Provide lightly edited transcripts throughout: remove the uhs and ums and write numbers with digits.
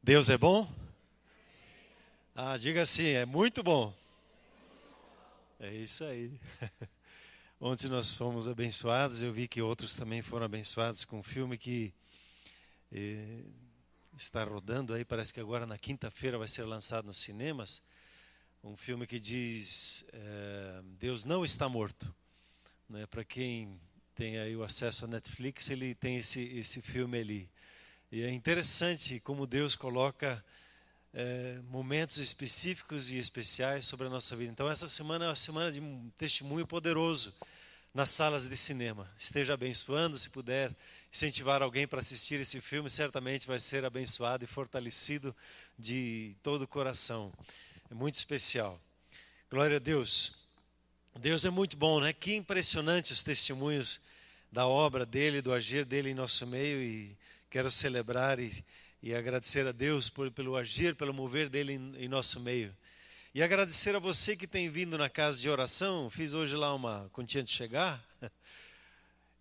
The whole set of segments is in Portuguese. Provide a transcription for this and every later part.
Deus é bom? Diga assim, é muito bom. É isso aí. Ontem nós fomos abençoados, eu vi que outros também foram abençoados com um filme que está rodando aí, parece que agora na quinta-feira vai ser lançado nos cinemas. Um filme que diz, Deus não está morto. Né? Para quem tem aí o acesso à Netflix, ele tem esse filme ali. E é interessante como Deus coloca momentos específicos e especiais sobre a nossa vida. Então essa semana é uma semana de um testemunho poderoso nas salas de cinema. Esteja abençoando, se puder incentivar alguém para assistir esse filme, certamente vai ser abençoado e fortalecido de todo o coração. É muito especial. Glória a Deus. Deus é muito bom, né? Que impressionante os testemunhos da obra dele, do agir dele em nosso meio, e quero celebrar e agradecer a Deus pelo agir, pelo mover dele em nosso meio. E agradecer a você que tem vindo na casa de oração. Fiz hoje lá quando tinha de chegar.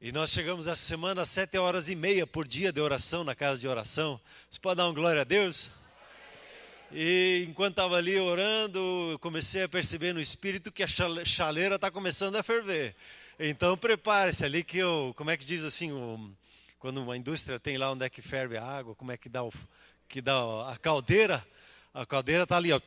E nós chegamos essa semana às 7h30 por dia de oração na casa de oração. Você pode dar uma glória a Deus? E enquanto estava ali orando, eu comecei a perceber no espírito que a chaleira está começando a ferver. Então prepare-se ali que como é que diz assim, quando uma indústria tem lá onde é que ferve a água, como é que dá a caldeira? A caldeira está ali, ó.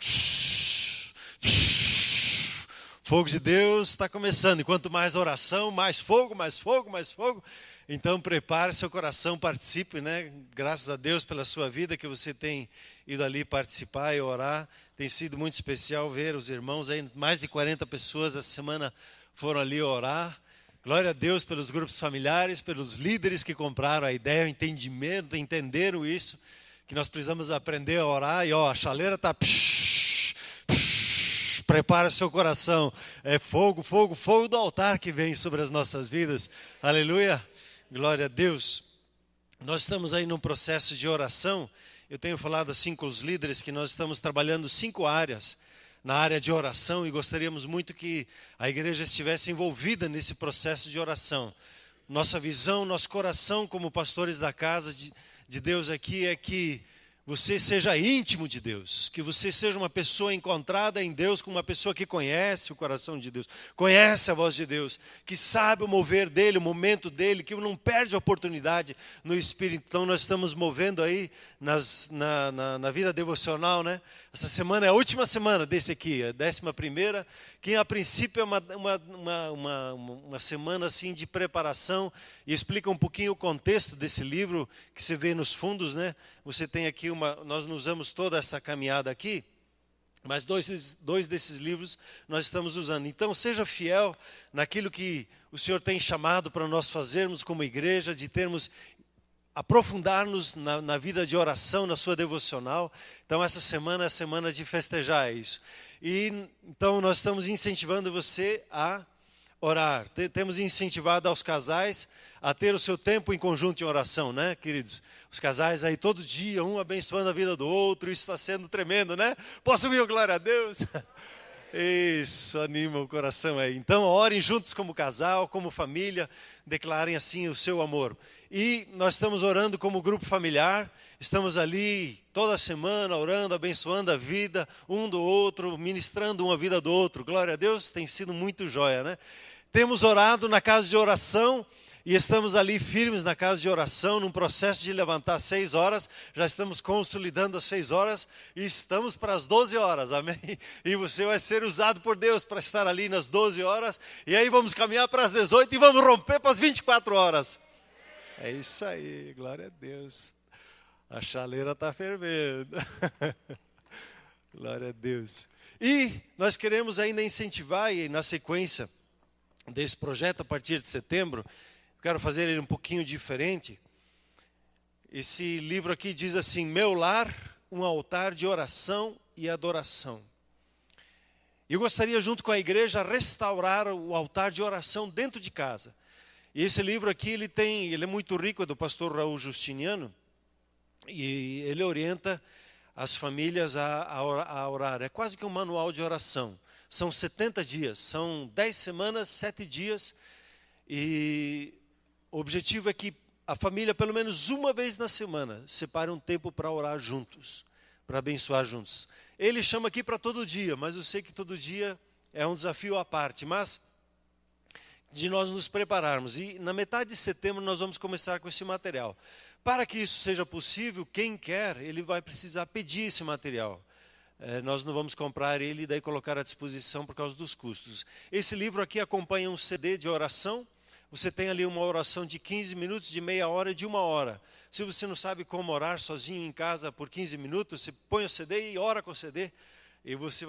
Fogo de Deus está começando. E quanto mais oração, mais fogo, mais fogo, mais fogo. Então prepare seu coração, participe, né? Graças a Deus pela sua vida que você tem ido ali participar e orar. Tem sido muito especial ver os irmãos aí, mais de 40 pessoas essa semana foram ali orar. Glória a Deus pelos grupos familiares, pelos líderes que compraram a ideia, o entendimento, entenderam isso, que nós precisamos aprender a orar. E a chaleira está... Prepara seu coração. É fogo, fogo, fogo do altar que vem sobre as nossas vidas. Aleluia. Glória a Deus. Nós estamos aí num processo de oração. Eu tenho falado assim com os líderes que nós estamos trabalhando 5 áreas na área de oração e gostaríamos muito que a igreja estivesse envolvida nesse processo de oração. Nossa visão, nosso coração como pastores da casa de Deus aqui é que você seja íntimo de Deus, que você seja uma pessoa encontrada em Deus, como uma pessoa que conhece o coração de Deus, conhece a voz de Deus, que sabe o mover dele, o momento dele, que não perde a oportunidade no Espírito. Então nós estamos movendo aí na vida devocional, né? Essa semana é a última semana desse aqui, a 11ª, que a princípio é uma semana assim de preparação, e explica um pouquinho o contexto desse livro que você vê nos fundos, né? Você tem aqui nós não usamos toda essa caminhada aqui, mas dois desses livros nós estamos usando. Então seja fiel naquilo que o Senhor tem chamado para nós fazermos como igreja, de aprofundar-nos na vida de oração, na sua devocional. Então essa semana é a semana de festejar isso. E então nós estamos incentivando você a orar. Temos incentivado aos casais a ter o seu tempo em conjunto em oração, né, queridos? Os casais aí todo dia, um abençoando a vida do outro, isso está sendo tremendo, né? Posso ouvir glória a Deus? Isso, anima o coração aí. Então orem juntos como casal, como família, declarem assim o seu amor. E nós estamos orando como grupo familiar, estamos ali toda semana orando, abençoando a vida um do outro, ministrando uma vida do outro. Glória a Deus, tem sido muito joia, né? Temos orado na casa de oração e estamos ali firmes na casa de oração, num processo de levantar às 6 horas. Já estamos consolidando às 6 horas e estamos para as 12 horas, amém? E você vai ser usado por Deus para estar ali nas 12 horas. E aí vamos caminhar para as 18 e vamos romper para as 24 horas. É isso aí, glória a Deus. A chaleira está fervendo. Glória a Deus. E nós queremos ainda incentivar, e na sequência desse projeto, a partir de setembro, eu quero fazer ele um pouquinho diferente. Esse livro aqui diz assim: Meu lar, um altar de oração e adoração. Eu gostaria, junto com a igreja, restaurar o altar de oração dentro de casa. E esse livro aqui, ele é muito rico, é do pastor Raul Justiniano, e ele orienta as famílias a orar. É quase que um manual de oração. São 70 dias, são 10 semanas, 7 dias, e o objetivo é que a família, pelo menos uma vez na semana, separe um tempo para orar juntos, para abençoar juntos. Ele chama aqui para todo dia, mas eu sei que todo dia é um desafio à parte. Mas de nós nos prepararmos. E na metade de setembro nós vamos começar com esse material. Para que isso seja possível, quem quer, ele vai precisar pedir esse material. Nós não vamos comprar ele e daí colocar à disposição por causa dos custos. Esse livro aqui acompanha um CD de oração. Você tem ali uma oração de 15 minutos, de meia hora e de 1 hora. Se você não sabe como orar sozinho em casa por 15 minutos, você põe o CD e ora com o CD. E você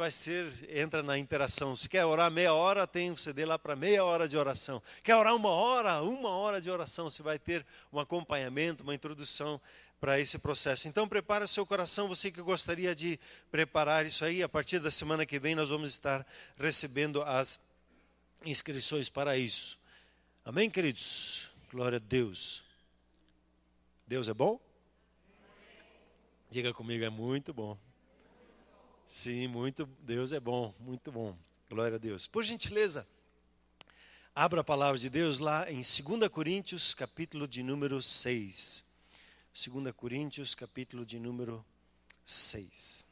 entra na interação. Se quer orar meia hora, tem um CD lá para meia hora de oração. Quer orar 1 hora de oração. Você vai ter um acompanhamento, uma introdução para esse processo. Então prepara o seu coração, você que gostaria de preparar isso aí. A partir da semana que vem nós vamos estar recebendo as inscrições para isso. Amém, queridos? Glória a Deus. Deus é bom? Diga comigo, é muito bom. Sim, Deus é bom, muito bom. Glória a Deus. Por gentileza, abra a palavra de Deus lá em 2 Coríntios, capítulo de número 6. 2 Coríntios, capítulo de número 6.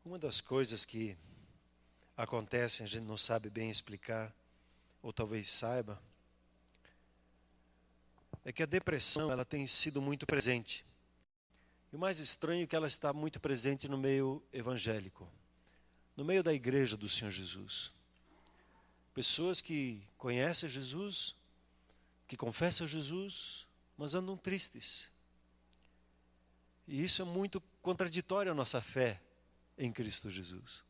Uma das coisas que acontecem, a gente não sabe bem explicar, ou talvez saiba, é que a depressão ela tem sido muito presente. E o mais estranho é que ela está muito presente no meio evangélico, no meio da igreja do Senhor Jesus. Pessoas que conhecem Jesus, que confessam Jesus, mas andam tristes. E isso é muito contraditório à nossa fé em Cristo Jesus.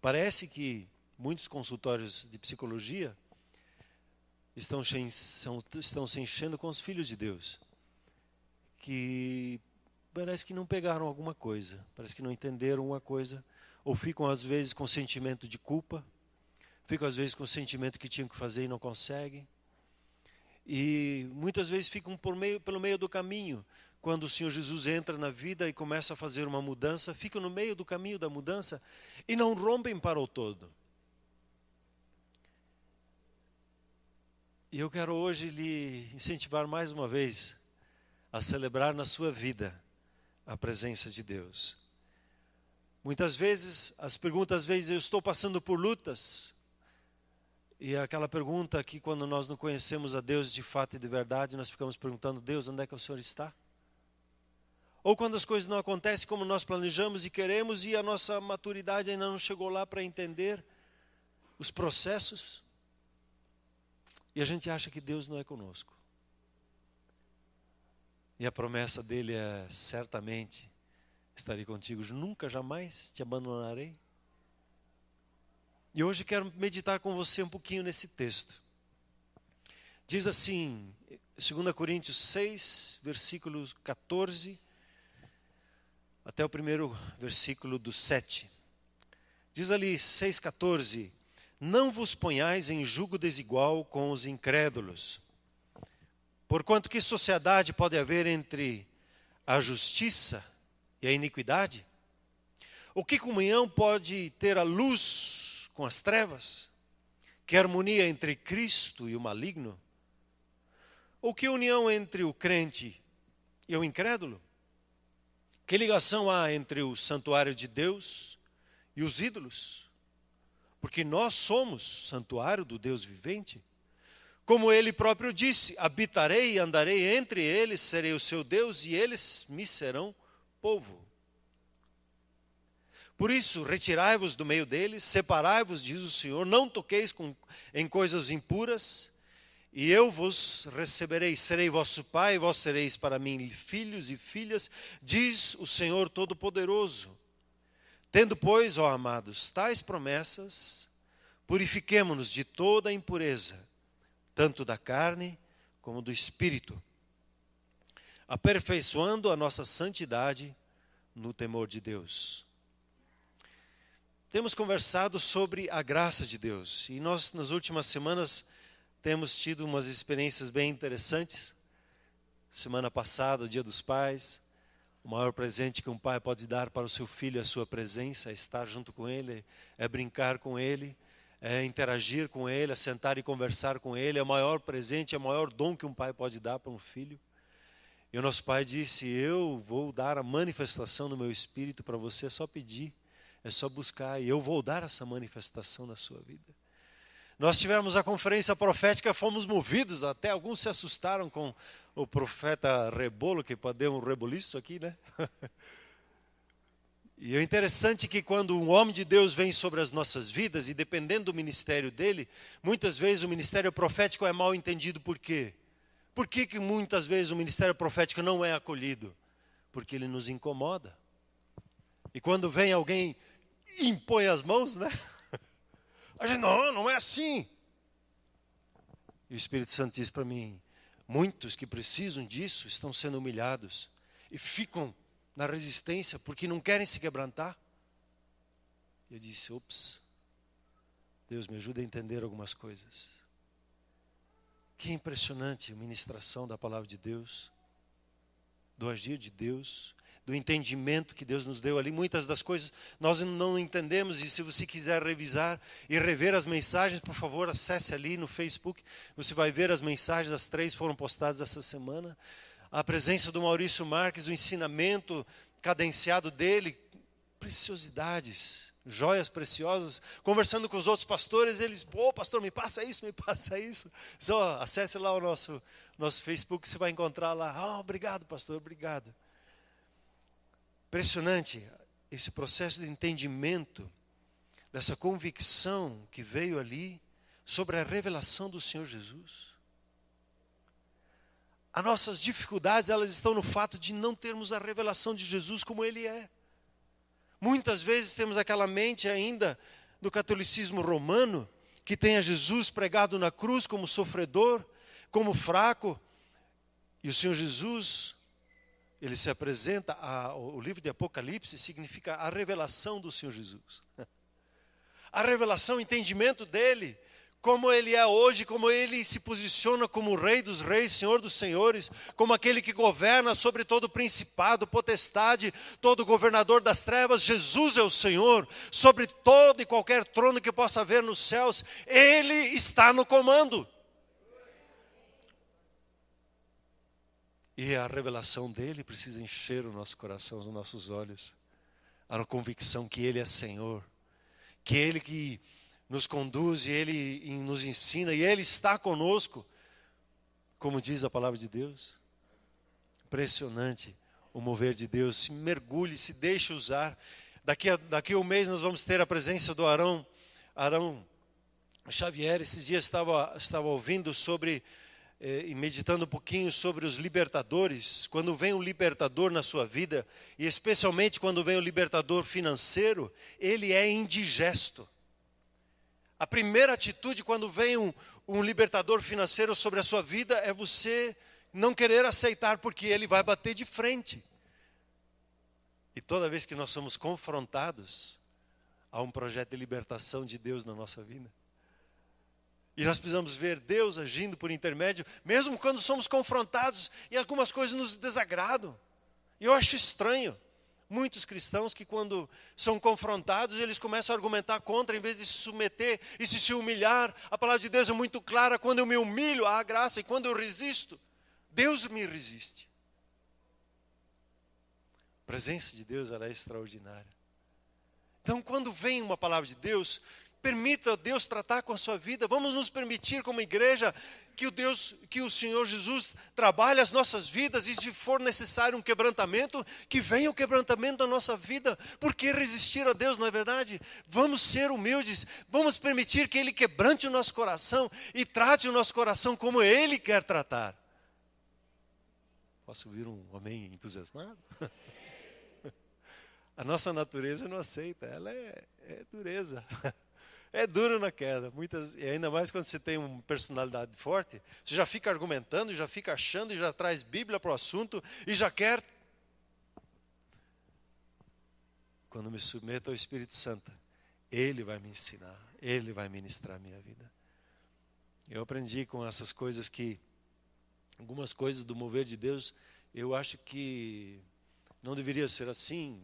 Parece que muitos consultórios de psicologia estão se enchendo com os filhos de Deus, que parece que não pegaram alguma coisa, parece que não entenderam uma coisa, ou ficam às vezes com sentimento de culpa, ficam às vezes com o sentimento que tinham que fazer e não conseguem, e muitas vezes ficam pelo meio do caminho. Quando o Senhor Jesus entra na vida e começa a fazer uma mudança, ficam no meio do caminho da mudança e não rompem para o todo. E eu quero hoje lhe incentivar mais uma vez a celebrar na sua vida a presença de Deus. Muitas vezes, as perguntas, eu estou passando por lutas. E aquela pergunta que quando nós não conhecemos a Deus de fato e de verdade, nós ficamos perguntando, Deus, onde é que o Senhor está? Ou quando as coisas não acontecem como nós planejamos e queremos e a nossa maturidade ainda não chegou lá para entender os processos. E a gente acha que Deus não é conosco. E a promessa dele é, certamente, estarei contigo, nunca, jamais te abandonarei. E hoje quero meditar com você um pouquinho nesse texto. Diz assim, 2 Coríntios 6, versículos 14, até o primeiro versículo do 7. Diz ali 6,14: Não vos ponhais em julgo desigual com os incrédulos. Porquanto que sociedade pode haver entre a justiça e a iniquidade? Ou que comunhão pode ter a luz com as trevas? Que harmonia entre Cristo e o maligno? Ou que união entre o crente e o incrédulo? Que ligação há entre o santuário de Deus e os ídolos? Porque nós somos santuário do Deus vivente. Como ele próprio disse, habitarei e andarei entre eles, serei o seu Deus e eles me serão povo. Por isso, retirai-vos do meio deles, separai-vos, diz o Senhor, não toqueis em coisas impuras, e eu vos receberei, serei vosso pai, e vós sereis para mim filhos e filhas, diz o Senhor Todo-Poderoso. Tendo, pois, ó amados, tais promessas, purifiquemo-nos de toda a impureza, tanto da carne como do espírito, aperfeiçoando a nossa santidade no temor de Deus. Temos conversado sobre a graça de Deus. E nós, nas últimas semanas, temos tido umas experiências bem interessantes. Semana passada, o Dia dos Pais. O maior presente que um pai pode dar para o seu filho é a sua presença, é estar junto com ele, é brincar com ele, é interagir com ele, é sentar e conversar com ele. É o maior presente, é o maior dom que um pai pode dar para um filho. E o nosso pai disse: eu vou dar a manifestação do meu espírito para você, é só pedir, é só buscar, e eu vou dar essa manifestação na sua vida. Nós tivemos a conferência profética, fomos movidos, até alguns se assustaram com o profeta Rebolo, que deu um reboliço aqui, né? E é interessante que quando um homem de Deus vem sobre as nossas vidas, e dependendo do ministério dele, muitas vezes o ministério profético é mal entendido. Por quê? Por que muitas vezes o ministério profético não é acolhido? Porque ele nos incomoda. E quando vem alguém e impõe as mãos, né? A gente, não é assim. E o Espírito Santo diz para mim: muitos que precisam disso estão sendo humilhados e ficam na resistência porque não querem se quebrantar. E eu disse: ops, Deus me ajuda a entender algumas coisas. Que impressionante a ministração da palavra de Deus, do agir de Deus, do entendimento que Deus nos deu ali. Muitas das coisas nós não entendemos, e se você quiser revisar e rever as mensagens, por favor, acesse ali no Facebook. Você vai ver as mensagens, as 3 foram postadas essa semana. A presença do Maurício Marques, o ensinamento cadenciado dele, preciosidades, joias preciosas. Conversando com os outros pastores, eles: pastor, me passa isso, me passa isso. Só acesse lá o nosso Facebook, você vai encontrar lá. Obrigado, pastor, obrigado. Impressionante esse processo de entendimento, dessa convicção que veio ali sobre a revelação do Senhor Jesus. As nossas dificuldades, elas estão no fato de não termos a revelação de Jesus como Ele é. Muitas vezes temos aquela mente ainda do catolicismo romano, que tem a Jesus pregado na cruz como sofredor, como fraco, e o Senhor Jesus, Ele se apresenta, o livro de Apocalipse significa a revelação do Senhor Jesus. A revelação, o entendimento dEle, como Ele é hoje, como Ele se posiciona como o Rei dos Reis, Senhor dos Senhores, como aquele que governa sobre todo principado, potestade, todo governador das trevas. Jesus é o Senhor, sobre todo e qualquer trono que possa haver nos céus, Ele está no comando. E a revelação dEle precisa encher o nosso coração, os nossos olhos, a convicção que Ele é Senhor, que Ele que nos conduz, e Ele nos ensina, e Ele está conosco, como diz a palavra de Deus. Impressionante o mover de Deus. Se mergulhe, se deixe usar. Daqui a um mês nós vamos ter a presença do Arão Xavier. Esses dias estava ouvindo sobre e meditando um pouquinho sobre os libertadores. Quando vem um libertador na sua vida, e especialmente quando vem o libertador financeiro, ele é indigesto. A primeira atitude quando vem um libertador financeiro sobre a sua vida é você não querer aceitar, porque ele vai bater de frente. E toda vez que nós somos confrontados, há um projeto de libertação de Deus na nossa vida. E nós precisamos ver Deus agindo por intermédio, mesmo quando somos confrontados e algumas coisas nos desagradam. E eu acho estranho. Muitos cristãos que quando são confrontados, eles começam a argumentar contra, em vez de se submeter e se humilhar. A palavra de Deus é muito clara: quando eu me humilho, há graça, e quando eu resisto, Deus me resiste. A presença de Deus, ela é extraordinária. Então, quando vem uma palavra de Deus, permita Deus tratar com a sua vida. Vamos nos permitir como igreja que o Senhor Jesus trabalhe as nossas vidas, e se for necessário um quebrantamento, que venha o quebrantamento da nossa vida. Por que resistir a Deus, não é verdade? Vamos ser humildes, vamos permitir que Ele quebrante o nosso coração e trate o nosso coração como Ele quer tratar. Posso ouvir um amém entusiasmado? A nossa natureza não aceita, ela é dureza. É duro na queda, e ainda mais quando você tem uma personalidade forte, você já fica argumentando, já fica achando, e já traz Bíblia para o assunto, e já quer. Quando me submeto ao Espírito Santo, Ele vai me ensinar, Ele vai ministrar a minha vida. Eu aprendi com essas coisas que, algumas coisas do mover de Deus, eu acho que não deveria ser assim.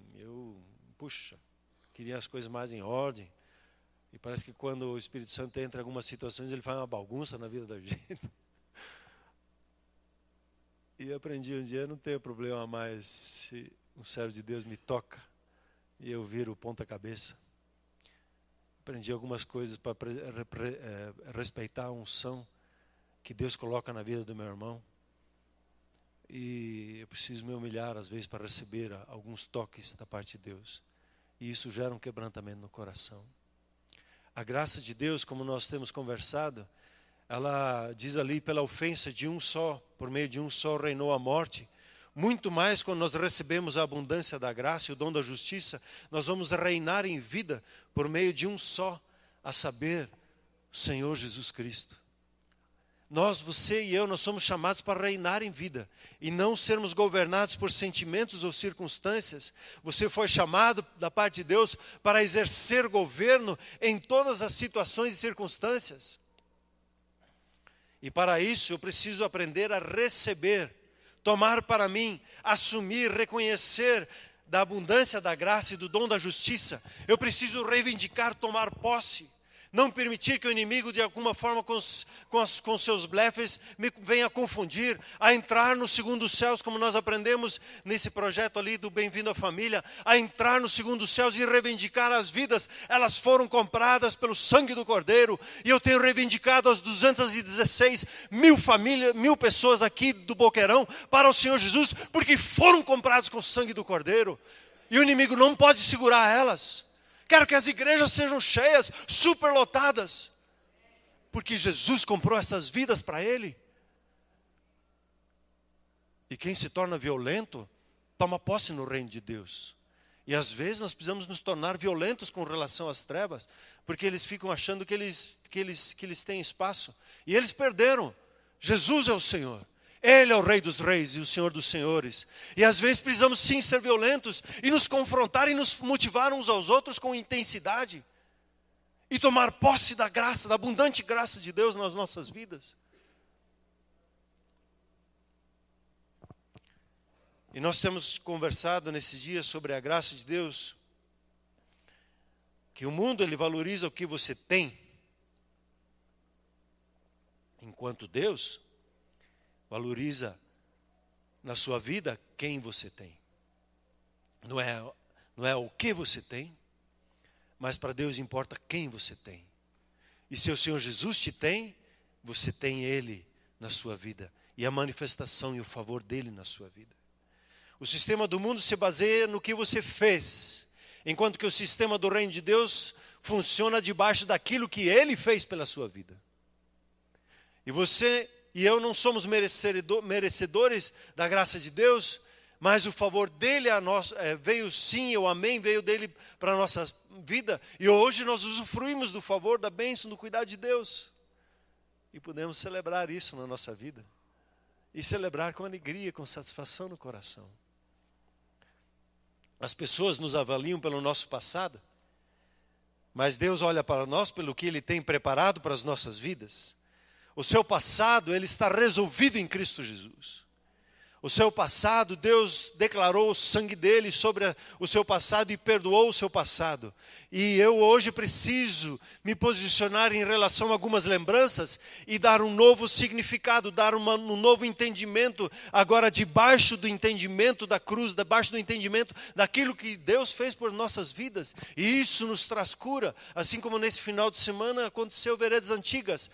Queria as coisas mais em ordem. E parece que quando o Espírito Santo entra em algumas situações, ele faz uma bagunça na vida da gente. E eu aprendi um dia, não tenho problema mais se um servo de Deus me toca e eu viro ponta cabeça. Aprendi algumas coisas para respeitar a unção que Deus coloca na vida do meu irmão. E eu preciso me humilhar às vezes para receber alguns toques da parte de Deus. E isso gera um quebrantamento no coração. A graça de Deus, como nós temos conversado, ela diz ali, pela ofensa de um só, por meio de um só reinou a morte. Muito mais quando nós recebemos a abundância da graça e o dom da justiça, nós vamos reinar em vida por meio de um só, a saber, o Senhor Jesus Cristo. Nós, você e eu, nós somos chamados para reinar em vida e não sermos governados por sentimentos ou circunstâncias. Você foi chamado da parte de Deus para exercer governo em todas as situações e circunstâncias. E para isso eu preciso aprender a receber, tomar para mim, assumir, reconhecer da abundância da graça e do dom da justiça. Eu preciso reivindicar, tomar posse. Não permitir que o inimigo, de alguma forma, com seus blefes, me venha confundir, a entrar no segundo céus, como nós aprendemos nesse projeto ali do Bem-vindo à Família, a entrar no segundo céus e reivindicar as vidas. Elas foram compradas pelo sangue do Cordeiro, e eu tenho reivindicado as 216 mil pessoas aqui do Boqueirão para o Senhor Jesus, porque foram compradas com o sangue do Cordeiro, e o inimigo não pode segurar elas. Quero que as igrejas sejam cheias, superlotadas, porque Jesus comprou essas vidas para Ele. E quem se torna violento, toma posse no reino de Deus. E às vezes nós precisamos nos tornar violentos com relação às trevas, porque eles ficam achando que eles têm espaço. E eles perderam. Jesus é o Senhor. Ele é o Rei dos Reis e o Senhor dos Senhores. E às vezes precisamos sim ser violentos e nos confrontar e nos motivar uns aos outros com intensidade. E tomar posse da graça, da abundante graça de Deus nas nossas vidas. E nós temos conversado nesses dias sobre a graça de Deus, que o mundo ele valoriza o que você tem, enquanto Deus valoriza na sua vida quem você tem. Não é o que você tem, mas para Deus importa quem você tem. E se o Senhor Jesus te tem, você tem Ele na sua vida. E a manifestação e o favor dEle na sua vida. O sistema do mundo se baseia no que você fez, enquanto que o sistema do reino de Deus funciona debaixo daquilo que Ele fez pela sua vida. E você e eu não somos merecedores da graça de Deus, mas o favor dele veio sim, o amém veio dele para a nossa vida. E hoje nós usufruímos do favor, da bênção, do cuidado de Deus. E podemos celebrar isso na nossa vida. E celebrar com alegria, com satisfação no coração. As pessoas nos avaliam pelo nosso passado, mas Deus olha para nós pelo que Ele tem preparado para as nossas vidas. O seu passado, ele está resolvido em Cristo Jesus. O seu passado, Deus declarou o sangue dele sobre o seu passado e perdoou o seu passado. E eu hoje preciso me posicionar em relação a algumas lembranças e dar um novo significado, dar um novo entendimento, agora debaixo do entendimento da cruz, debaixo do entendimento daquilo que Deus fez por nossas vidas. E isso nos traz cura, assim como nesse final de semana aconteceu Veredas Antigas.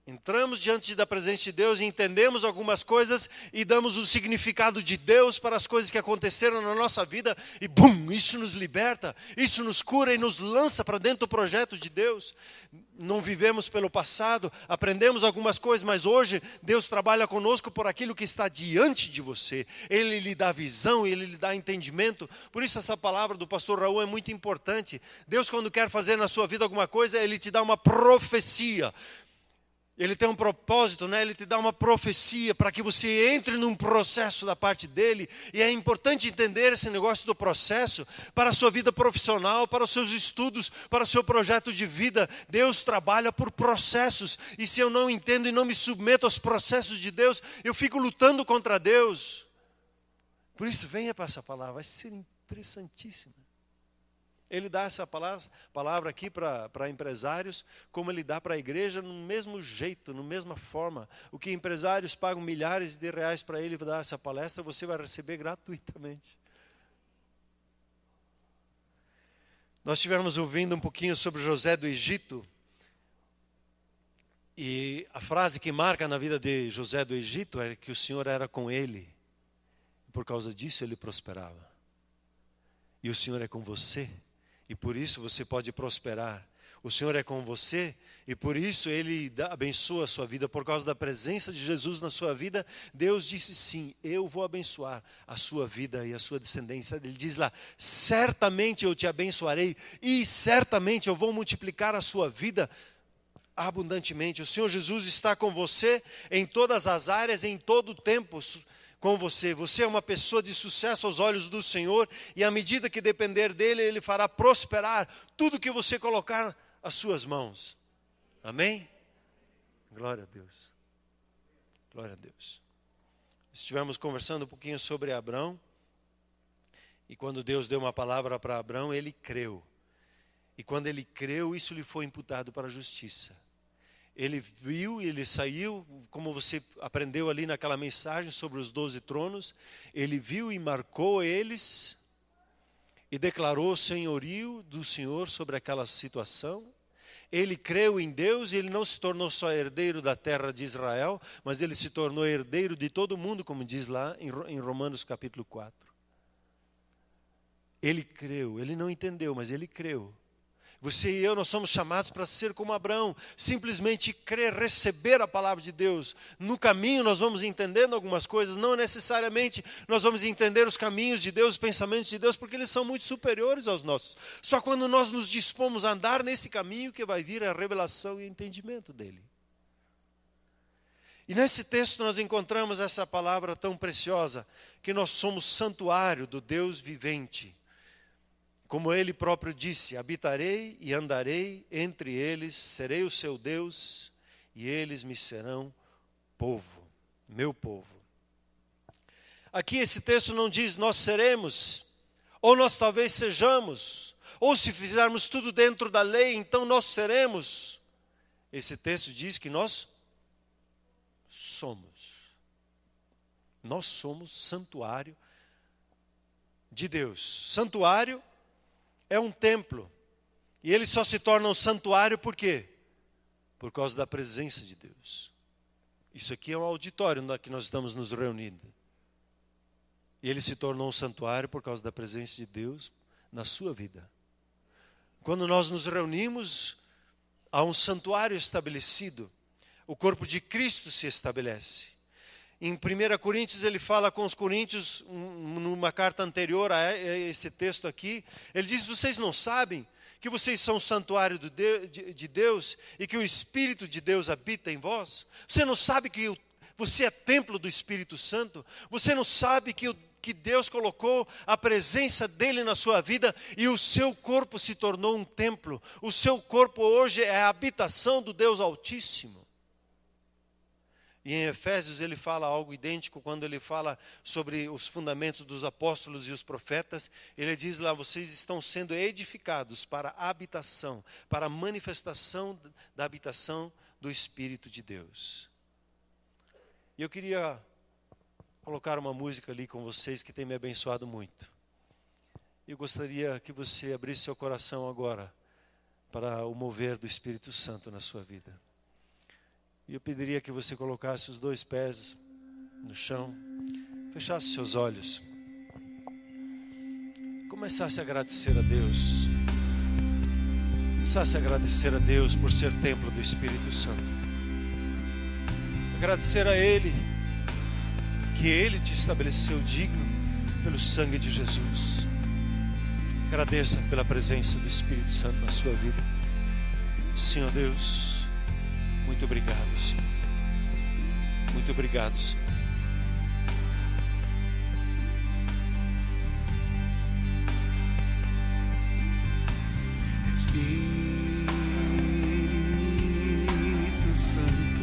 Entramos diante da presença de Deus e entendemos algumas coisas e damos o significado de Deus para as coisas que aconteceram na nossa vida e bum, isso nos liberta, isso nos cura e nos lança para dentro do projeto de Deus. Não vivemos pelo passado, aprendemos algumas coisas, mas hoje Deus trabalha conosco por aquilo que está diante de você. Ele lhe dá visão, Ele lhe dá entendimento. Por isso essa palavra do pastor Raul é muito importante. Deus, quando quer fazer na sua vida alguma coisa, Ele te dá uma profecia. Ele tem um propósito, né? Ele te dá uma profecia para que você entre num processo da parte dele. E é importante entender esse negócio do processo para a sua vida profissional, para os seus estudos, para o seu projeto de vida. Deus trabalha por processos. E se eu não entendo e não me submeto aos processos de Deus, eu fico lutando contra Deus. Por isso, venha para essa palavra, vai ser interessantíssima. Ele dá essa palavra aqui para empresários, como ele dá para a igreja, no mesmo jeito, na mesma forma. O que empresários pagam milhares de reais para ele dar essa palestra, você vai receber gratuitamente. Nós estivemos ouvindo um pouquinho sobre José do Egito, e a frase que marca na vida de José do Egito é que o Senhor era com ele, e por causa disso ele prosperava. E o Senhor é com você, e por isso você pode prosperar. O Senhor é com você e por isso Ele abençoa a sua vida. Por causa da presença de Jesus na sua vida, Deus disse sim, eu vou abençoar a sua vida e a sua descendência. Ele diz lá, certamente eu te abençoarei e certamente eu vou multiplicar a sua vida abundantemente. O Senhor Jesus está com você em todas as áreas, em todo o tempo com você. Você é uma pessoa de sucesso aos olhos do Senhor e à medida que depender dEle, Ele fará prosperar tudo que você colocar às suas mãos. Amém? Glória a Deus. Glória a Deus. Estivemos conversando um pouquinho sobre Abrão e quando Deus deu uma palavra para Abrão, ele creu. E quando ele creu, isso lhe foi imputado para a justiça. Ele viu e ele saiu, como você aprendeu ali naquela mensagem sobre os 12 tronos, ele viu e marcou eles e declarou o senhorio do Senhor sobre aquela situação. Ele creu em Deus e ele não se tornou só herdeiro da terra de Israel, mas ele se tornou herdeiro de todo mundo, como diz lá em Romanos capítulo 4. Ele creu, ele não entendeu, mas ele creu. Você e eu, nós somos chamados para ser como Abraão, simplesmente crer, receber a palavra de Deus. No caminho nós vamos entendendo algumas coisas, não necessariamente nós vamos entender os caminhos de Deus, os pensamentos de Deus, porque eles são muito superiores aos nossos. Só quando nós nos dispomos a andar nesse caminho que vai vir a revelação e o entendimento dele. E nesse texto nós encontramos essa palavra tão preciosa, que nós somos santuário do Deus vivente. Como ele próprio disse, habitarei e andarei entre eles, serei o seu Deus e eles me serão povo, meu povo. Aqui esse texto não diz nós seremos, ou nós talvez sejamos, ou se fizermos tudo dentro da lei, então nós seremos. Esse texto diz que nós somos. Nós somos santuário de Deus. Santuário é um templo, e ele só se torna um santuário por quê? Por causa da presença de Deus. Isso aqui é um auditório onde nós estamos nos reunindo. E ele se tornou um santuário por causa da presença de Deus na sua vida. Quando nós nos reunimos, há um santuário estabelecido. O corpo de Cristo se estabelece. Em 1 Coríntios, ele fala com os coríntios, numa carta anterior a esse texto aqui, ele diz, vocês não sabem que vocês são o santuário de Deus e que o Espírito de Deus habita em vós? Você não sabe que você é templo do Espírito Santo? Você não sabe que Deus colocou a presença dele na sua vida e o seu corpo se tornou um templo? O seu corpo hoje é a habitação do Deus Altíssimo. E em Efésios ele fala algo idêntico quando ele fala sobre os fundamentos dos apóstolos e os profetas. Ele diz lá, vocês estão sendo edificados para a habitação, para a manifestação da habitação do Espírito de Deus. E eu queria colocar uma música ali com vocês que tem me abençoado muito. Eu gostaria que você abrisse seu coração agora para o mover do Espírito Santo na sua vida. E eu pediria que você colocasse os 2 pés no chão, fechasse seus olhos, começasse a agradecer a Deus. Começasse a agradecer a Deus por ser templo do Espírito Santo. Agradecer a Ele, que Ele te estabeleceu digno pelo sangue de Jesus. Agradeça pela presença do Espírito Santo na sua vida. Senhor Deus, Muito obrigado, Senhor. Muito obrigado, Senhor. Espírito Santo.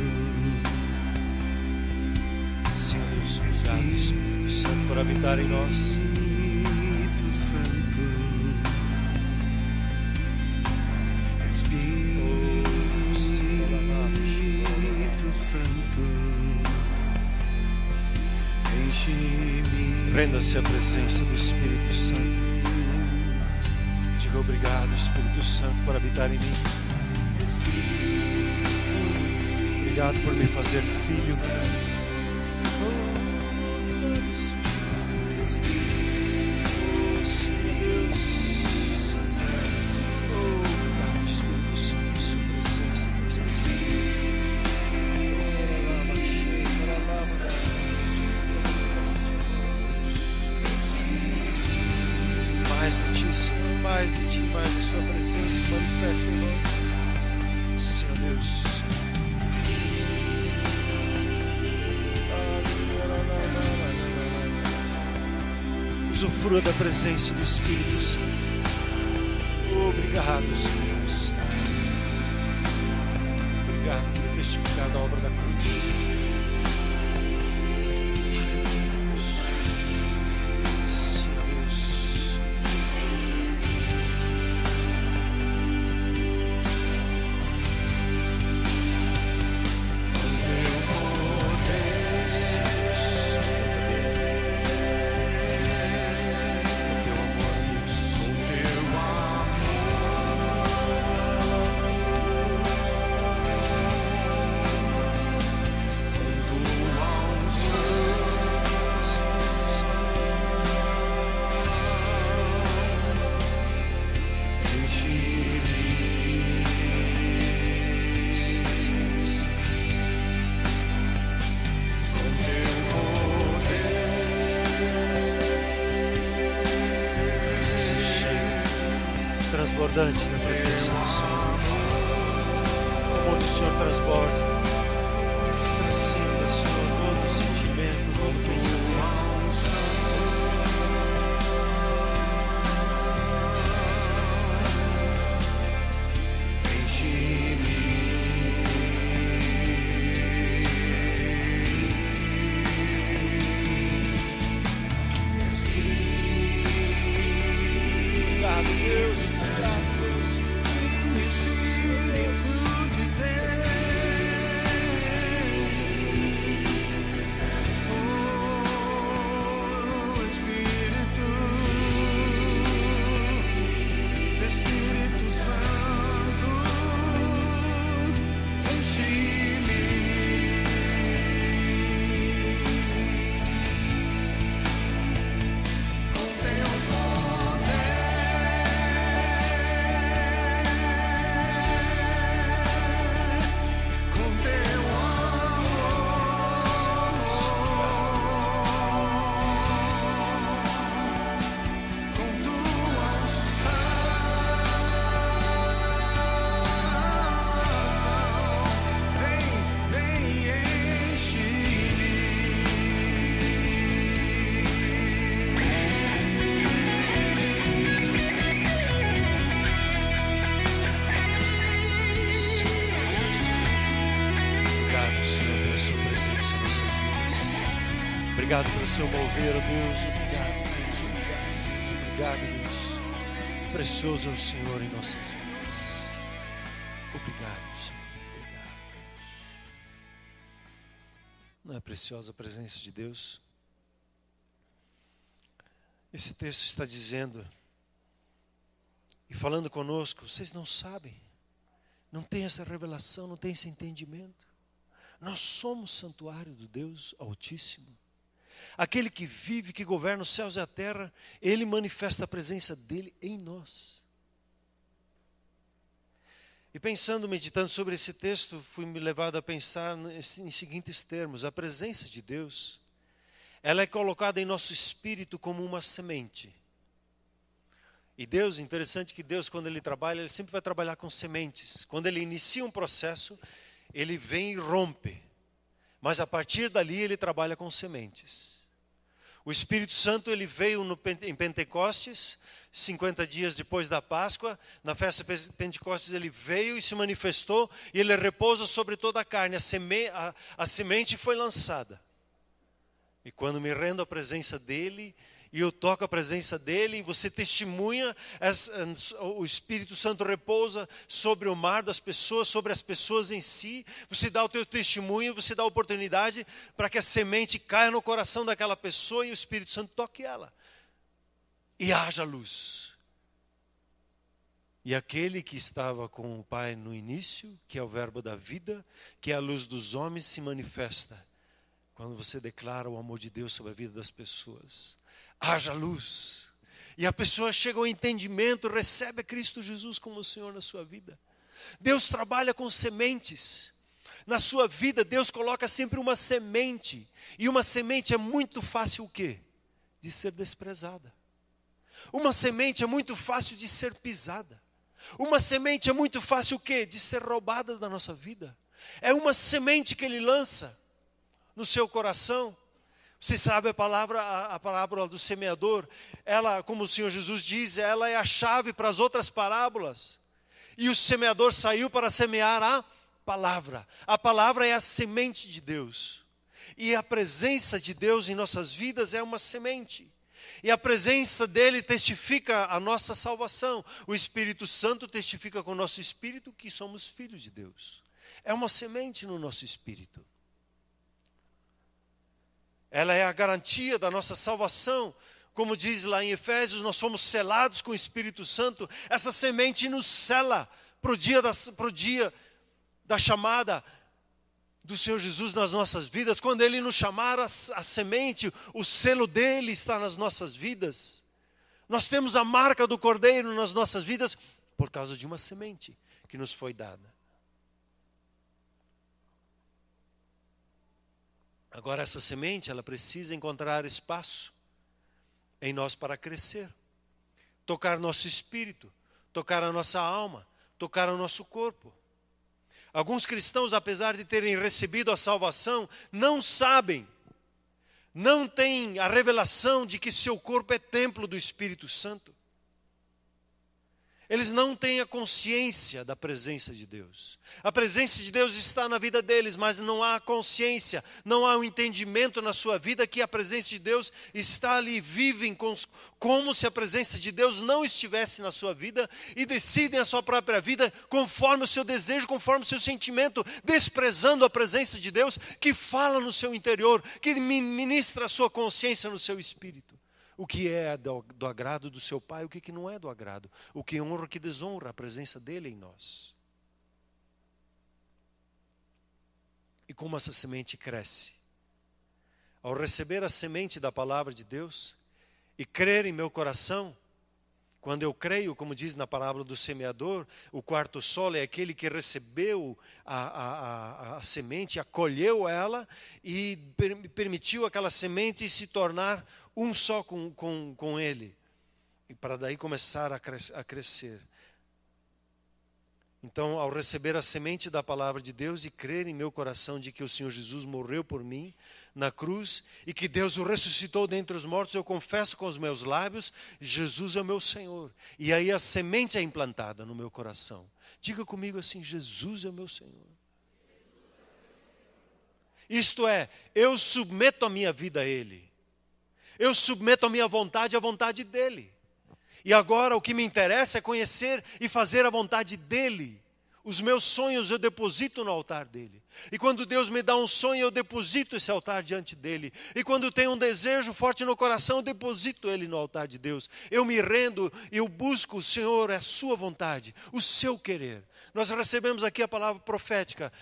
Sim, Deus, obrigado, Espírito Santo, por habitar em nós. Espírito Santo. Espírito Santo. Enche-me. Renda-se à presença do Espírito Santo. Diga obrigado, Espírito Santo, por habitar em mim. Obrigado por me fazer filho. Mais de Ti, mais da Sua presença manifesta em nós. Senhor Deus. Usufrua da presença do Espírito Santo. Obrigado, Senhor. Obrigado por testificar da obra da cruz. Transbordante na presença do Senhor. Onde o Senhor transborda, transcenda, Senhor, todo sentimento, todo pensamento. Obrigado pelo seu mover, ó Deus. Obrigado, Deus. Obrigado, Deus. Precioso é o Senhor em nossas vidas. Obrigado, Senhor. Obrigado, Deus. Não é preciosa a presença de Deus? Esse texto está dizendo e falando conosco, vocês não sabem, não tem essa revelação, não tem esse entendimento. Nós somos santuário do Deus Altíssimo. Aquele que vive, que governa os céus e a terra, Ele manifesta a presença dEle em nós. E pensando, meditando sobre esse texto, fui-me levado a pensar em seguintes termos. A presença de Deus, ela é colocada em nosso espírito como uma semente. E Deus, interessante que Deus, quando Ele trabalha, Ele sempre vai trabalhar com sementes. Quando Ele inicia um processo, ele vem e rompe. Mas a partir dali ele trabalha com sementes. O Espírito Santo ele veio em Pentecostes, 50 dias depois da Páscoa. Na festa de Pentecostes ele veio e se manifestou, e ele repousa sobre toda a carne. A semente foi lançada. E quando me rendo à presença dele, e eu toco a presença dele, e você testemunha, o Espírito Santo repousa sobre o mar das pessoas, sobre as pessoas em si. Você dá o teu testemunho, você dá a oportunidade para que a semente caia no coração daquela pessoa e o Espírito Santo toque ela. E haja luz. E aquele que estava com o Pai no início, que é o verbo da vida, que é a luz dos homens, se manifesta quando você declara o amor de Deus sobre a vida das pessoas. Haja luz. E a pessoa chega ao entendimento, recebe a Cristo Jesus como o Senhor na sua vida. Deus trabalha com sementes. Na sua vida, Deus coloca sempre uma semente. E uma semente é muito fácil o quê? De ser desprezada. Uma semente é muito fácil de ser pisada. Uma semente é muito fácil o quê? De ser roubada da nossa vida. É uma semente que Ele lança no seu coração. Você sabe a parábola do semeador, ela, como o Senhor Jesus diz, ela é a chave para as outras parábolas. E o semeador saiu para semear a palavra. A palavra é a semente de Deus. E a presença de Deus em nossas vidas é uma semente. E a presença dele testifica a nossa salvação. O Espírito Santo testifica com o nosso espírito que somos filhos de Deus. É uma semente no nosso espírito. Ela é a garantia da nossa salvação. Como diz lá em Efésios, nós somos selados com o Espírito Santo. Essa semente nos sela para o dia da chamada do Senhor Jesus nas nossas vidas. Quando Ele nos chamar, a semente, o selo dEle está nas nossas vidas. Nós temos a marca do Cordeiro nas nossas vidas por causa de uma semente que nos foi dada. Agora essa semente, ela precisa encontrar espaço em nós para crescer. Tocar nosso espírito, tocar a nossa alma, tocar o nosso corpo. Alguns cristãos, apesar de terem recebido a salvação, não sabem, não têm a revelação de que seu corpo é templo do Espírito Santo. Eles não têm a consciência da presença de Deus. A presença de Deus está na vida deles, mas não há consciência, não há um entendimento na sua vida que a presença de Deus está ali. Vivem como se a presença de Deus não estivesse na sua vida e decidem a sua própria vida conforme o seu desejo, conforme o seu sentimento, desprezando a presença de Deus que fala no seu interior, que ministra a sua consciência no seu espírito. O que é do agrado do seu Pai, o que não é do agrado. O que honra, o que desonra a presença dEle em nós. E como essa semente cresce? Ao receber a semente da palavra de Deus e crer em meu coração, quando eu creio, como diz na parábola do semeador, o quarto solo é aquele que recebeu a semente, acolheu ela e permitiu aquela semente se tornar um só com ele. E para daí começar a crescer. Então, ao receber a semente da palavra de Deus e crer em meu coração de que o Senhor Jesus morreu por mim na cruz e que Deus o ressuscitou dentre os mortos, eu confesso com os meus lábios, Jesus é o meu Senhor. E aí a semente é implantada no meu coração. Diga comigo assim, Jesus é o meu Senhor. Isto é, eu submeto a minha vida a Ele. Eu submeto a minha vontade à vontade dEle. E agora o que me interessa é conhecer e fazer a vontade dEle. Os meus sonhos eu deposito no altar dEle. E quando Deus me dá um sonho, eu deposito esse altar diante dEle. E quando tenho um desejo forte no coração, eu deposito ele no altar de Deus. Eu me rendo e eu busco, Senhor, a sua vontade, o seu querer. Nós recebemos aqui a palavra profética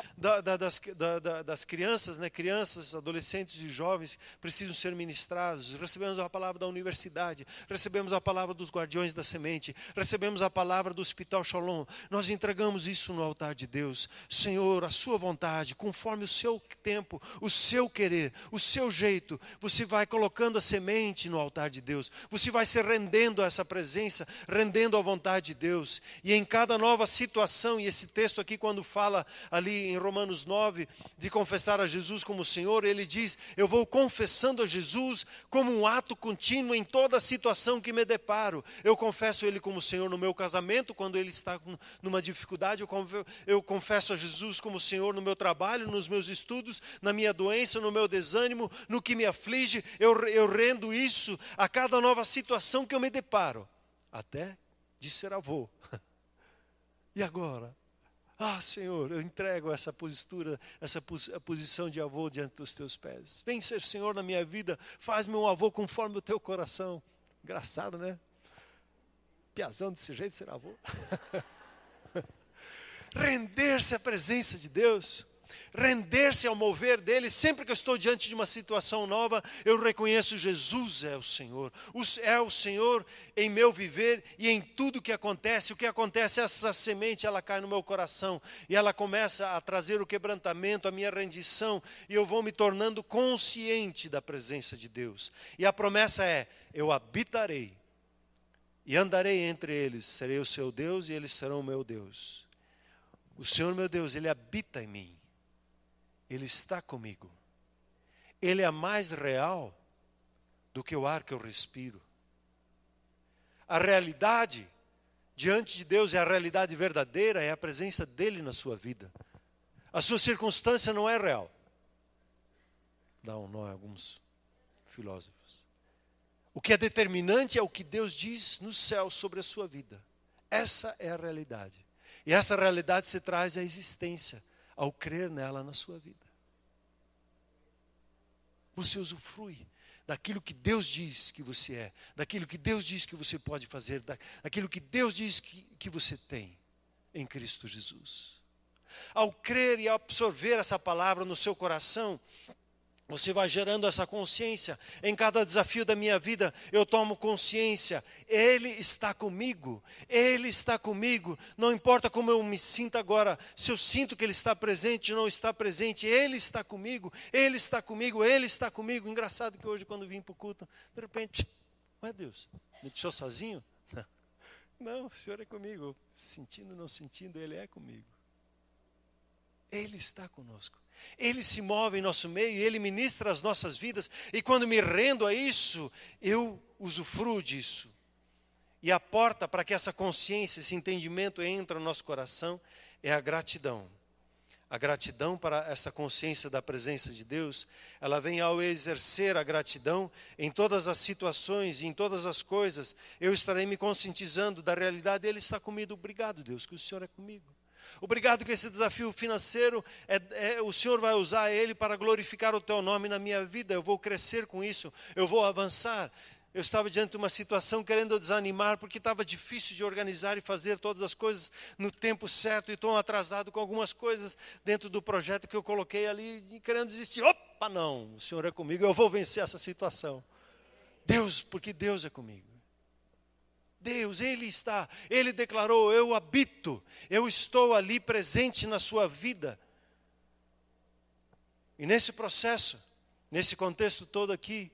das crianças, né? Crianças, adolescentes e jovens precisam ser ministrados. Recebemos a palavra da universidade, recebemos a palavra dos guardiões da semente, recebemos a palavra do Hospital Shalom. Nós entregamos isso no altar de Deus. Senhor, a sua vontade vontade, conforme o seu tempo, o seu querer, o seu jeito. Você vai colocando a semente no altar de Deus. Você vai se rendendo a essa presença, rendendo à vontade de Deus. E em cada nova situação, e esse texto aqui quando fala ali em Romanos 9, de confessar a Jesus como Senhor, ele diz, eu vou confessando a Jesus como um ato contínuo em toda a situação que me deparo. Eu confesso Ele como Senhor no meu casamento, quando Ele está numa dificuldade. Eu confesso a Jesus como Senhor no meu trabalho, nos meus estudos, na minha doença, no meu desânimo, no que me aflige. Eu rendo isso a cada nova situação que eu me deparo. Até de ser avô. E agora? Ah, Senhor, eu entrego essa postura, a posição de avô diante dos teus pés. Vem ser Senhor na minha vida, faz-me um avô conforme o teu coração. Engraçado, né? Piazão desse jeito ser avô. Render-se à presença de Deus. Render-se ao mover dele. Sempre que eu estou diante de uma situação nova, eu reconheço Jesus é o Senhor. É o Senhor em meu viver e em tudo que acontece. O que acontece, essa semente, ela cai no meu coração. E ela começa a trazer o quebrantamento, a minha rendição. E eu vou me tornando consciente da presença de Deus. E a promessa é, eu habitarei. E andarei entre eles. Serei o seu Deus e eles serão o meu Deus. O Senhor meu Deus, Ele habita em mim. Ele está comigo. Ele é mais real do que o ar que eu respiro. A realidade diante de Deus é a realidade verdadeira, é a presença dEle na sua vida. A sua circunstância não é real. Dá um nó a alguns filósofos. O que é determinante é o que Deus diz no céu sobre a sua vida. Essa é a realidade. E essa realidade se traz à existência ao crer nela na sua vida. Você usufrui daquilo que Deus diz que você é, daquilo que Deus diz que você pode fazer, daquilo que Deus diz que você tem em Cristo Jesus. Ao crer e absorver essa palavra no seu coração, você vai gerando essa consciência. Em cada desafio da minha vida, eu tomo consciência. Ele está comigo. Ele está comigo. Não importa como eu me sinta agora. Se eu sinto que Ele está presente ou não está presente. Ele está comigo. Ele está comigo. Ele está comigo. Engraçado que hoje, quando vim para o culto, de repente, não é Deus? Me deixou sozinho? Não, o Senhor é comigo. Sentindo ou não sentindo, Ele é comigo. Ele está conosco. Ele se move em nosso meio, Ele ministra as nossas vidas. E quando me rendo a isso, eu usufruo disso. E a porta para que essa consciência, esse entendimento entre no nosso coração é a gratidão. A gratidão para essa consciência da presença de Deus, ela vem ao exercer a gratidão em todas as situações, em todas as coisas. Eu estarei me conscientizando da realidade, Ele está comigo. Obrigado, Deus, que o Senhor é comigo. Obrigado que esse desafio financeiro, o Senhor vai usar ele para glorificar o Teu nome na minha vida. Eu vou crescer com isso, eu vou avançar. Eu estava diante de uma situação querendo desanimar, porque estava difícil de organizar e fazer todas as coisas no tempo certo. E estou atrasado com algumas coisas dentro do projeto que eu coloquei ali, e querendo desistir. Opa, não, o Senhor é comigo, eu vou vencer essa situação. Deus, porque Deus é comigo. Deus, Ele declarou, eu habito, eu estou ali presente na sua vida. E nesse processo, nesse contexto todo aqui,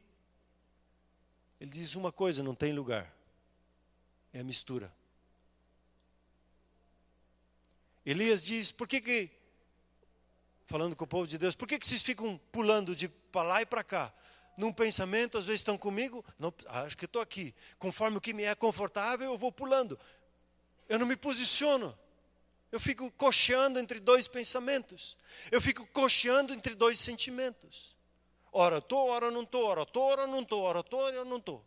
Ele diz uma coisa, não tem lugar, é a mistura. Elias diz, falando com o povo de Deus, por que vocês ficam pulando de para lá e para cá? Num pensamento, às vezes estão comigo, não, acho que estou aqui. Conforme o que me é confortável, eu vou pulando. Eu não me posiciono. Eu fico cocheando entre dois pensamentos. Eu fico cocheando entre dois sentimentos. Ora estou, ora não estou, ora estou, ora não estou, ora estou, ora não estou.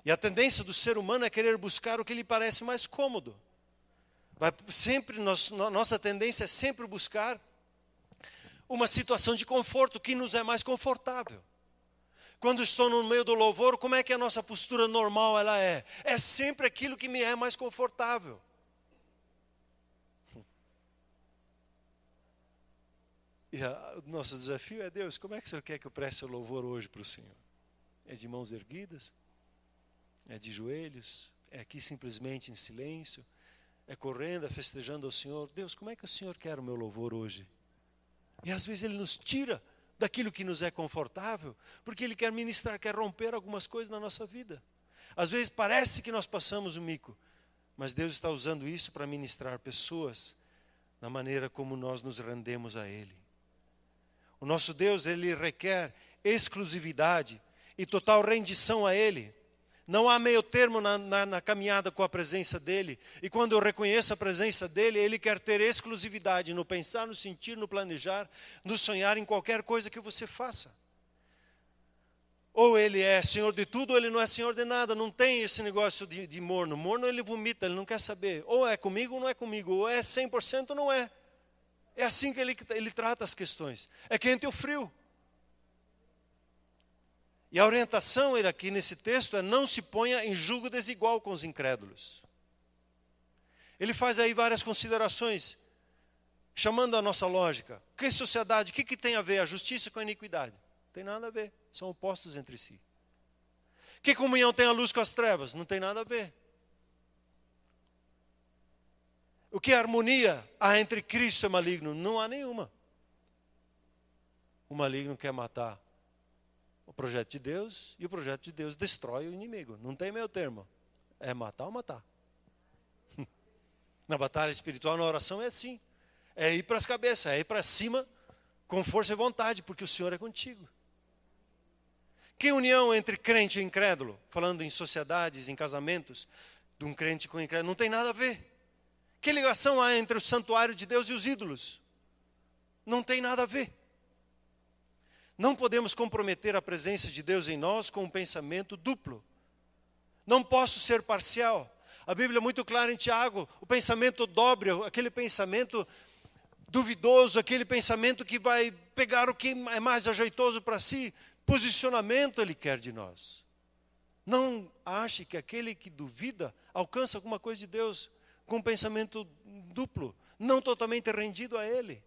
E a tendência do ser humano é querer buscar o que lhe parece mais cômodo. Nossa tendência é sempre buscar uma situação de conforto, que nos é mais confortável. Quando estou no meio do louvor, como é que a nossa postura normal ela é? É sempre aquilo que me é mais confortável. E o nosso desafio é, Deus, como é que o Senhor quer que eu preste o louvor hoje para o Senhor? É de mãos erguidas? É de joelhos? É aqui simplesmente em silêncio? é correndo, é festejando ao Senhor. Deus, como é que o Senhor quer o meu louvor hoje? E às vezes Ele nos tira daquilo que nos é confortável, porque Ele quer ministrar, quer romper algumas coisas na nossa vida. Às vezes parece que nós passamos o mico, mas Deus está usando isso para ministrar pessoas na maneira como nós nos rendemos a Ele. O nosso Deus, Ele requer exclusividade e total rendição a Ele. Não há meio termo na caminhada com a presença dEle. E quando eu reconheço a presença dEle, Ele quer ter exclusividade no pensar, no sentir, no planejar, no sonhar, em qualquer coisa que você faça. Ou Ele é Senhor de tudo, ou Ele não é Senhor de nada. Não tem esse negócio de morno. Morno Ele vomita, Ele não quer saber. Ou é comigo ou não é comigo. Ou é 100% ou não é. É assim que ele trata as questões. É quente ou frio. E a orientação aqui nesse texto é: não se ponha em julgo desigual com os incrédulos. Ele faz aí várias considerações, chamando a nossa lógica. Que sociedade, o que tem a ver a justiça com a iniquidade? Não tem nada a ver, são opostos entre si. Que comunhão tem a luz com as trevas? Não tem nada a ver. O que harmonia há entre Cristo e maligno? Não há nenhuma. O maligno quer matar o projeto de Deus, e o projeto de Deus destrói o inimigo. Não tem meio termo. É matar ou matar. Na batalha espiritual, na oração é assim. É ir para as cabeças, é ir para cima com força e vontade, porque o Senhor é contigo. Que união entre crente e incrédulo? Falando em sociedades, em casamentos, de um crente com incrédulo, não tem nada a ver. Que ligação há entre o santuário de Deus e os ídolos? Não tem nada a ver. Não podemos comprometer a presença de Deus em nós com um pensamento duplo. Não posso ser parcial. A Bíblia é muito clara em Tiago: o pensamento dobre, aquele pensamento duvidoso, aquele pensamento que vai pegar o que é mais ajeitoso para si. Posicionamento Ele quer de nós. Não ache que aquele que duvida alcança alguma coisa de Deus com um pensamento duplo, não totalmente rendido a Ele.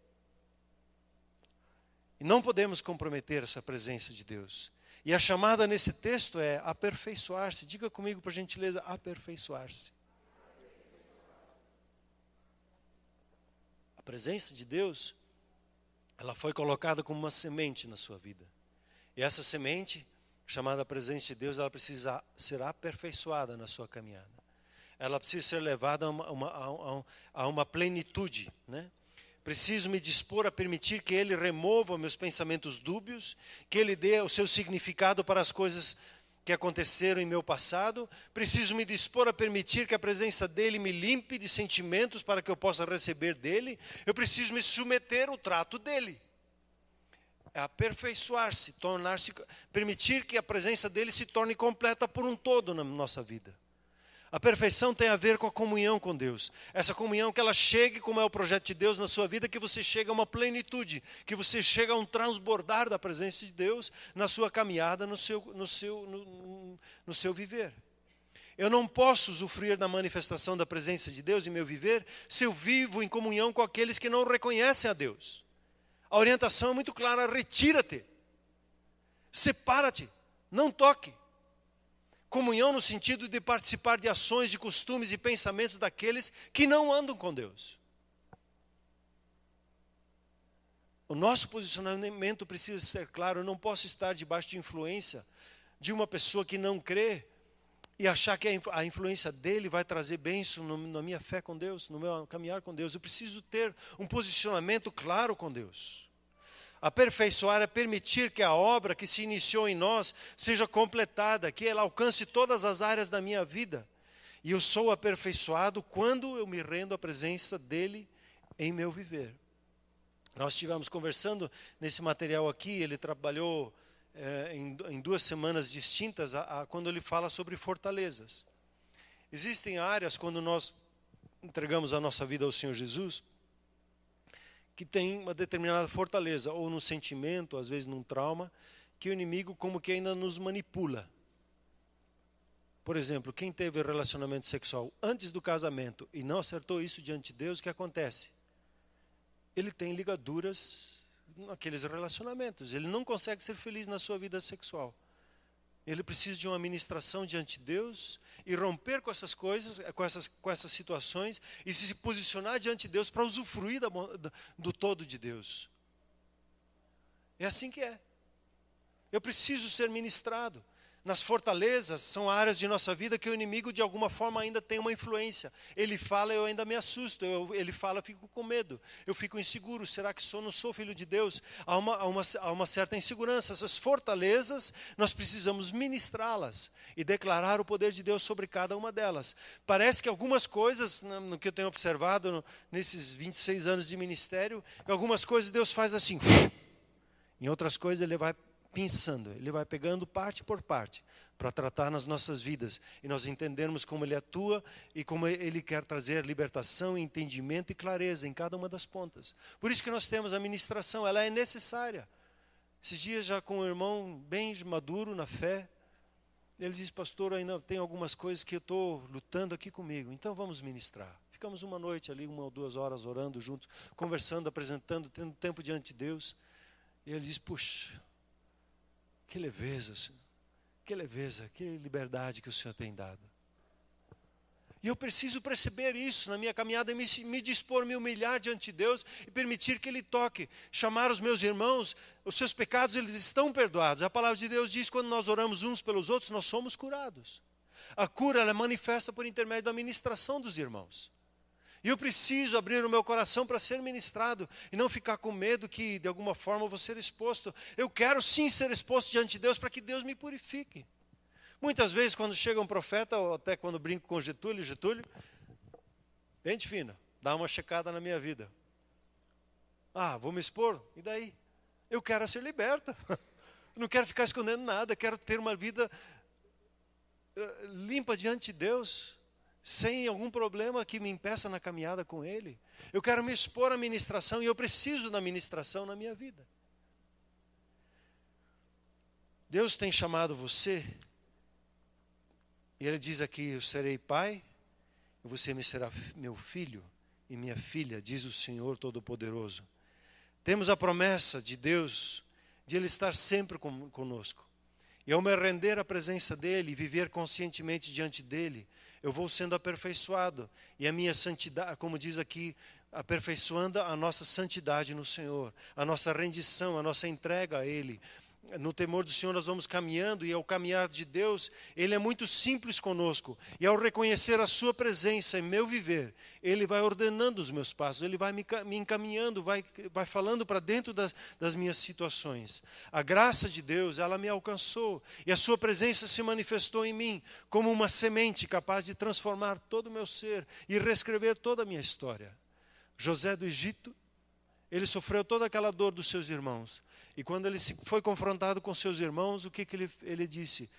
E não podemos comprometer essa presença de Deus. E a chamada nesse texto é aperfeiçoar-se. Diga comigo, por gentileza, aperfeiçoar-se. A presença de Deus, ela foi colocada como uma semente na sua vida. E essa semente, chamada presença de Deus, ela precisa ser aperfeiçoada na sua caminhada. Ela precisa ser levada a uma plenitude, né? Preciso me dispor a permitir que Ele remova meus pensamentos dúbios, que Ele dê o seu significado para as coisas que aconteceram em meu passado. Preciso me dispor a permitir que a presença dEle me limpe de sentimentos para que eu possa receber dEle. Eu preciso me submeter ao trato dEle. É aperfeiçoar-se, permitir que a presença dEle se torne completa por um todo na nossa vida. A perfeição tem a ver com a comunhão com Deus. Essa comunhão que ela chegue, como é o projeto de Deus na sua vida, que você chega a uma plenitude, que você chega a um transbordar da presença de Deus na sua caminhada, no seu viver. Eu não posso usufruir da manifestação da presença de Deus em meu viver se eu vivo em comunhão com aqueles que não reconhecem a Deus. A orientação é muito clara: retira-te, separa-te, não toque. Comunhão no sentido de participar de ações, de costumes e pensamentos daqueles que não andam com Deus. O nosso posicionamento precisa ser claro. Eu não posso estar debaixo de influência de uma pessoa que não crê e achar que a influência dele vai trazer bênção na minha fé com Deus, no meu caminhar com Deus. Eu preciso ter um posicionamento claro com Deus. Aperfeiçoar é permitir que a obra que se iniciou em nós seja completada, que ela alcance todas as áreas da minha vida. E eu sou aperfeiçoado quando eu me rendo à presença dEle em meu viver. Nós estivemos conversando nesse material aqui, ele trabalhou em 2 semanas distintas, quando ele fala sobre fortalezas. Existem áreas, quando nós entregamos a nossa vida ao Senhor Jesus, que tem uma determinada fortaleza, ou no sentimento, às vezes num trauma, que o inimigo como que ainda nos manipula. Por exemplo, quem teve relacionamento sexual antes do casamento e não acertou isso diante de Deus, o que acontece? Ele tem ligaduras naqueles relacionamentos, ele não consegue ser feliz na sua vida sexual. Ele precisa de uma ministração diante de Deus e romper com essas coisas, com essas situações e se posicionar diante de Deus para usufruir do todo de Deus. É assim que é. Eu preciso ser ministrado. Nas fortalezas são áreas de nossa vida que o inimigo de alguma forma ainda tem uma influência. Ele fala, eu ainda me assusto. Ele fala, eu fico com medo. Eu fico inseguro. Será que não sou filho de Deus? Há uma certa insegurança. Essas fortalezas, nós precisamos ministrá-las e declarar o poder de Deus sobre cada uma delas. Parece que algumas coisas, no que eu tenho observado nesses 26 anos de ministério, algumas coisas Deus faz assim. Em outras coisas Ele vai pensando, Ele vai pegando parte por parte para tratar nas nossas vidas e nós entendermos como Ele atua e como Ele quer trazer libertação, entendimento e clareza em cada uma das pontas. Por isso que nós temos a ministração, ela é necessária. Esses dias já com um irmão bem maduro na fé, ele disse, pastor, ainda tem algumas coisas que eu estou lutando aqui comigo, então vamos ministrar. Ficamos uma noite ali, 1 ou 2 horas orando juntos, conversando, apresentando, tendo tempo diante de Deus. E ele disse, puxa, que leveza, Senhor. Que leveza, que liberdade que o Senhor tem dado. E eu preciso perceber isso na minha caminhada, me dispor, me humilhar diante de Deus e permitir que Ele toque. Chamar os meus irmãos, os seus pecados eles estão perdoados. A palavra de Deus diz que quando nós oramos uns pelos outros, nós somos curados. A cura ela é manifesta por intermédio da ministração dos irmãos. E eu preciso abrir o meu coração para ser ministrado e não ficar com medo que de alguma forma eu vou ser exposto. Eu quero sim ser exposto diante de Deus para que Deus me purifique. Muitas vezes quando chega um profeta, ou até quando brinco com Getúlio, pente fino, dá uma checada na minha vida. Ah, vou me expor? E daí? Eu quero ser liberta. Não quero ficar escondendo nada, quero ter uma vida limpa diante de Deus. Sem algum problema que me impeça na caminhada com Ele. Eu quero me expor à ministração e eu preciso da ministração na minha vida. Deus tem chamado você, e Ele diz aqui, eu serei pai, e você me será meu filho e minha filha, diz o Senhor Todo-Poderoso. Temos a promessa de Deus, de Ele estar sempre conosco. E ao me render à presença dEle e viver conscientemente diante dEle, eu vou sendo aperfeiçoado. E a minha santidade, como diz aqui, aperfeiçoando a nossa santidade no Senhor, a nossa rendição, a nossa entrega a Ele. No temor do Senhor nós vamos caminhando e ao caminhar de Deus, Ele é muito simples conosco. E ao reconhecer a sua presença em meu viver, Ele vai ordenando os meus passos, Ele vai me encaminhando, vai falando para dentro das minhas situações. A graça de Deus, ela me alcançou e a sua presença se manifestou em mim como uma semente capaz de transformar todo o meu ser e reescrever toda a minha história. José do Egito, ele sofreu toda aquela dor dos seus irmãos. E quando ele foi confrontado com seus irmãos, o que ele disse?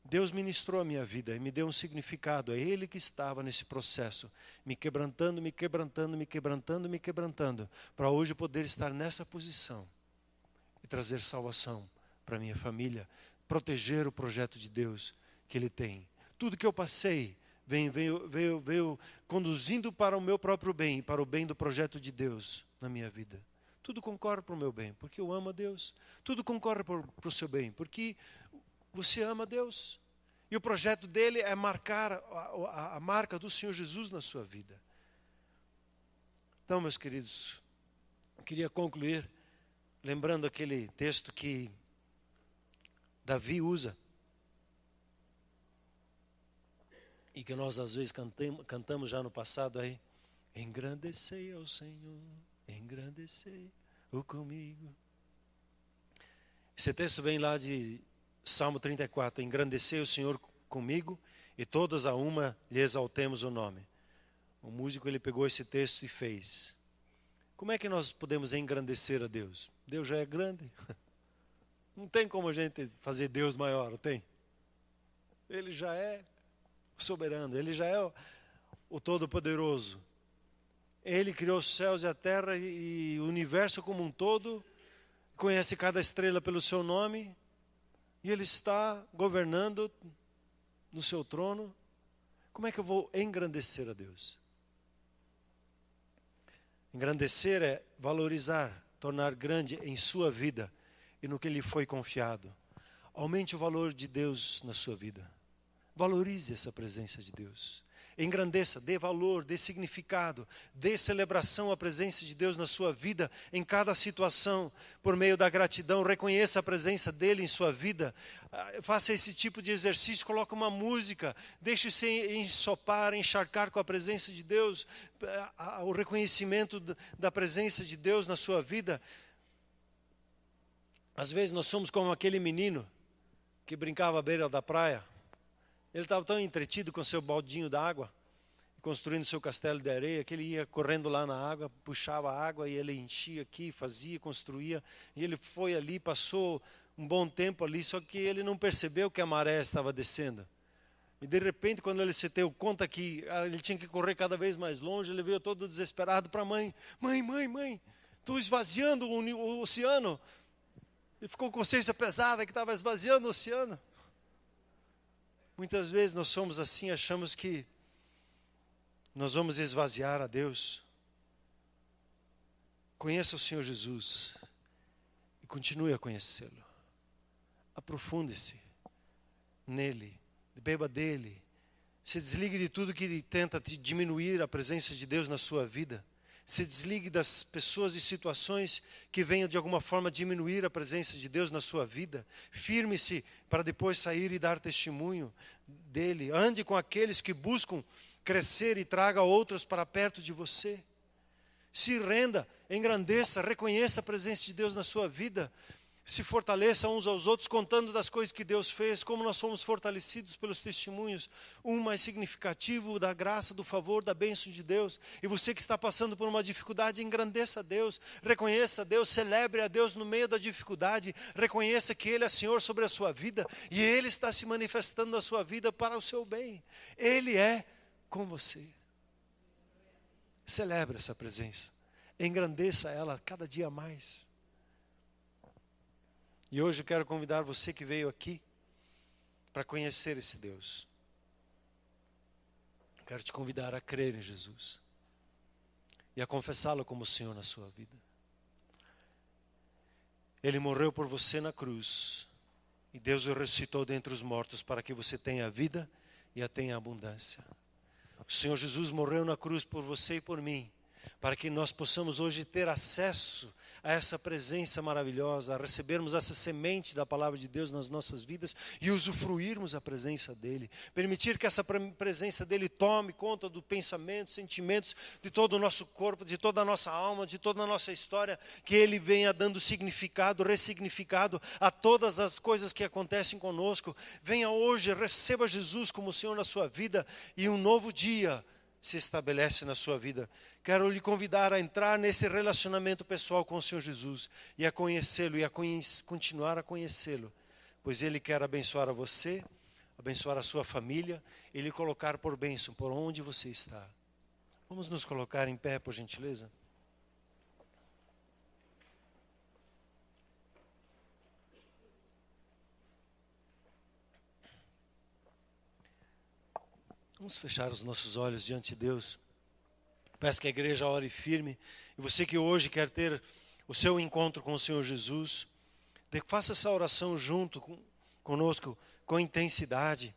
Deus ministrou a minha vida e me deu um significado. É Ele que estava nesse processo, me quebrantando, me quebrantando, me quebrantando, me quebrantando, para hoje eu poder estar nessa posição e trazer salvação para minha família, proteger o projeto de Deus que Ele tem. Tudo que eu passei veio conduzindo para o meu próprio bem, para o bem do projeto de Deus na minha vida. Tudo concorre para o meu bem, porque eu amo a Deus. Tudo concorre para o seu bem, porque você ama a Deus. E o projeto dele é marcar a marca do Senhor Jesus na sua vida. Então, meus queridos, eu queria concluir lembrando aquele texto que Davi usa. E que nós às vezes cantamos já no passado aí. Engrandecei ao Senhor, engrandecei-o comigo. Esse texto vem lá de Salmo 34. Engrandecei o Senhor comigo e todas a uma lhe exaltemos o nome. O músico ele pegou esse texto e fez. Como é que nós podemos engrandecer a Deus? Deus já é grande. Não tem como a gente fazer Deus maior, tem? Ele já é soberano, Ele já é o Todo-Poderoso. Ele criou os céus e a terra e o universo como um todo, conhece cada estrela pelo seu nome, e Ele está governando no seu trono. Como é que eu vou engrandecer a Deus? Engrandecer é valorizar, tornar grande em sua vida e no que lhe foi confiado. Aumente o valor de Deus na sua vida. Valorize essa presença de Deus. Engrandeça, dê valor, dê significado, dê celebração à presença de Deus na sua vida, em cada situação, por meio da gratidão. Reconheça a presença dEle em sua vida. Faça esse tipo de exercício, coloque uma música, deixe-se ensopar, encharcar com a presença de Deus, o reconhecimento da presença de Deus na sua vida. Às vezes nós somos como aquele menino que brincava à beira da praia. Ele estava tão entretido com seu baldinho d'água, construindo seu castelo de areia, que ele ia correndo lá na água, puxava a água e ele enchia aqui, fazia, construía. E ele foi ali, passou um bom tempo ali, só que ele não percebeu que a maré estava descendo. E de repente, quando ele se deu conta que ele tinha que correr cada vez mais longe, ele veio todo desesperado para a mãe. Mãe, estou esvaziando o oceano. Ele ficou com consciência pesada que estava esvaziando o oceano. Muitas vezes nós somos assim, achamos que nós vamos esvaziar a Deus. Conheça o Senhor Jesus e continue a conhecê-lo. Aprofunde-se nele, beba dele. Se desligue de tudo que tenta diminuir a presença de Deus na sua vida. Se desligue das pessoas e situações que venham de alguma forma diminuir a presença de Deus na sua vida. Firme-se para depois sair e dar testemunho dele. Ande com aqueles que buscam crescer e traga outros para perto de você. Se renda, engrandeça, reconheça a presença de Deus na sua vida. Se fortaleça uns aos outros, contando das coisas que Deus fez, como nós fomos fortalecidos pelos testemunhos. Um mais significativo da graça, do favor, da bênção de Deus. E você que está passando por uma dificuldade, engrandeça a Deus, reconheça a Deus, celebre a Deus no meio da dificuldade. Reconheça que Ele é Senhor sobre a sua vida e Ele está se manifestando na sua vida para o seu bem. Ele é com você. Celebre essa presença, engrandeça ela cada dia mais. E hoje eu quero convidar você que veio aqui para conhecer esse Deus. Quero te convidar a crer em Jesus e a confessá-lo como Senhor na sua vida. Ele morreu por você na cruz e Deus o ressuscitou dentre os mortos para que você tenha vida e a tenha abundância. O Senhor Jesus morreu na cruz por você e por mim, para que nós possamos hoje ter acesso a essa presença maravilhosa, a recebermos essa semente da palavra de Deus nas nossas vidas e usufruirmos a presença dEle. Permitir que essa presença dEle tome conta do pensamento, sentimentos de todo o nosso corpo, de toda a nossa alma, de toda a nossa história, que Ele venha dando significado, ressignificado a todas as coisas que acontecem conosco. Venha hoje, receba Jesus como Senhor na sua vida e um novo dia se estabelece na sua vida. Quero lhe convidar a entrar nesse relacionamento pessoal com o Senhor Jesus e a conhecê-lo e a continuar a conhecê-lo, pois Ele quer abençoar a você, abençoar a sua família e lhe colocar por bênção por onde você está. Vamos nos colocar em pé, por gentileza? Vamos fechar os nossos olhos diante de Deus. Peço que a igreja ore firme. E você que hoje quer ter o seu encontro com o Senhor Jesus, faça essa oração junto conosco, com intensidade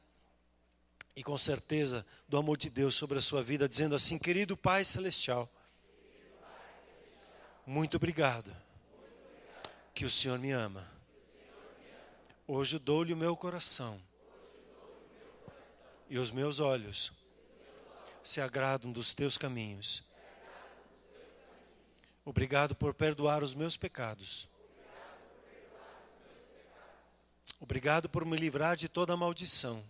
e com certeza do amor de Deus sobre a sua vida, dizendo assim: querido Pai Celestial, muito obrigado que o Senhor me ama. Hoje eu dou-lhe o meu coração. E os meus olhos se agradam dos teus caminhos. Obrigado por perdoar os meus pecados. Obrigado por me livrar de toda maldição.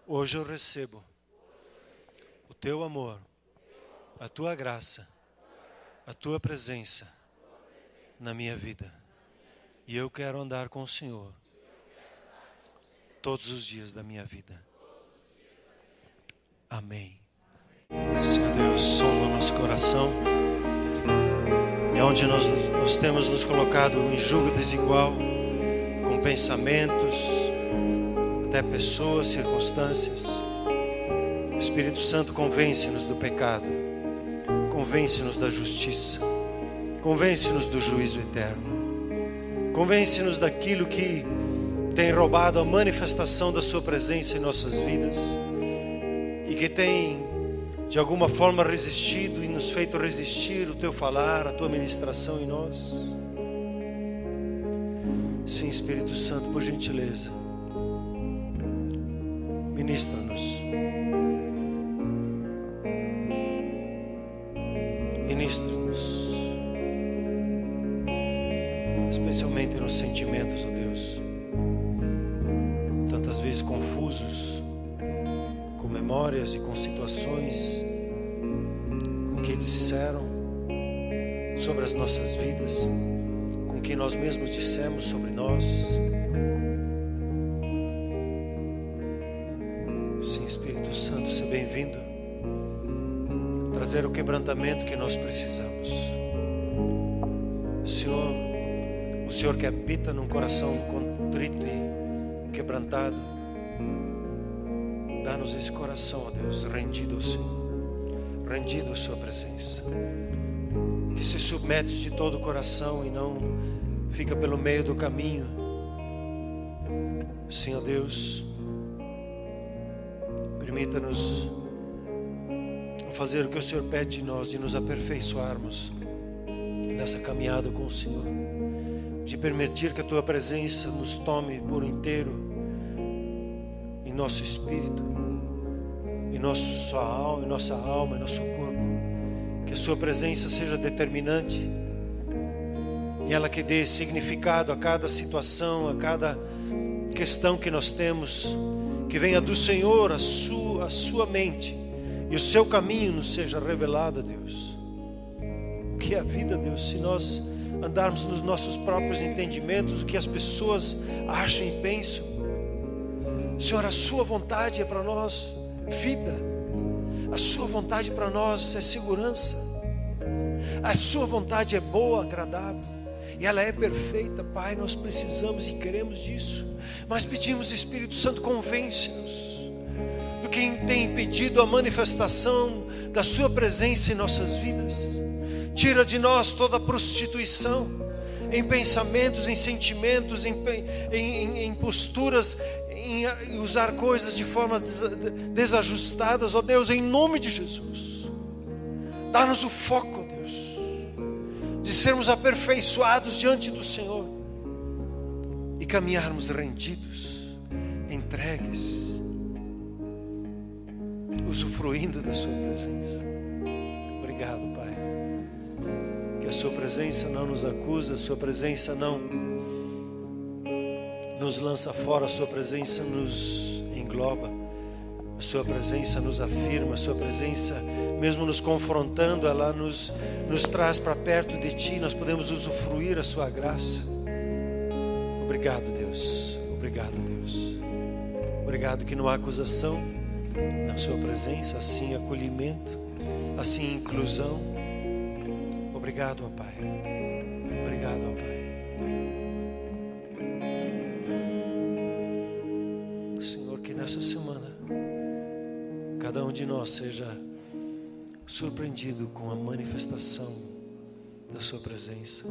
Hoje eu recebo o teu amor, a tua graça, a tua presença na minha vida. E eu quero andar com o Senhor todos os dias da minha vida. Amém. Senhor Deus, sonda o nosso coração. É onde nós temos nos colocado em julgo desigual, com pensamentos, até pessoas, circunstâncias. Espírito Santo, convence-nos do pecado, convence-nos da justiça, convence-nos do juízo eterno. Convence-nos daquilo que tem roubado a manifestação da sua presença em nossas vidas e que tem de alguma forma resistido e nos feito resistir o teu falar, a tua ministração em nós. Sim, Espírito Santo, por gentileza, ministra-nos. Ministra-nos, especialmente nos sentimentos, ó Deus, tantas vezes confusos, com memórias e com situações, com o que disseram sobre as nossas vidas, com o que nós mesmos dissemos sobre nós. Sim, Espírito Santo, seja bem-vindo, trazer o quebrantamento que nós precisamos. O Senhor que habita num coração contrito e quebrantado, dá-nos esse coração, ó Deus, rendido ao Senhor, rendido à sua presença, que se submete de todo o coração e não fica pelo meio do caminho. Sim, ó Deus, permita-nos fazer o que o Senhor pede de nós, de nos aperfeiçoarmos nessa caminhada com o Senhor, de permitir que a tua presença nos tome por inteiro em nosso espírito, em nossa alma, em nosso corpo, que a sua presença seja determinante e ela que dê significado a cada situação, a cada questão que nós temos, que venha do Senhor a sua mente e o seu caminho nos seja revelado, Deus. O que é a vida, Deus, se nós andarmos nos nossos próprios entendimentos, o que as pessoas acham e pensam? Senhor, a sua vontade é para nós vida, a sua vontade para nós é segurança, a sua vontade é boa, agradável e ela é perfeita. Pai, nós precisamos e queremos disso, mas pedimos, Espírito Santo, convence-nos do que tem impedido a manifestação da sua presença em nossas vidas. Tira de nós toda a prostituição em pensamentos, em sentimentos, em posturas, em usar coisas de forma desajustadas, ó Deus, em nome de Jesus. Dá-nos o foco, ó Deus, de sermos aperfeiçoados diante do Senhor e caminharmos rendidos, entregues, usufruindo da sua presença. Obrigado, Pai, que a sua presença não nos acusa, a sua presença não nos lança fora, a sua presença nos engloba, a sua presença nos afirma, a sua presença, mesmo nos confrontando, ela nos traz para perto de ti. Nós podemos usufruir a sua graça. Obrigado, Deus, obrigado, Deus, obrigado que não há acusação na sua presença, assim acolhimento, assim inclusão. Obrigado, ó Pai, obrigado, ó Pai. Senhor, que nessa semana cada um de nós seja surpreendido com a manifestação da sua presença,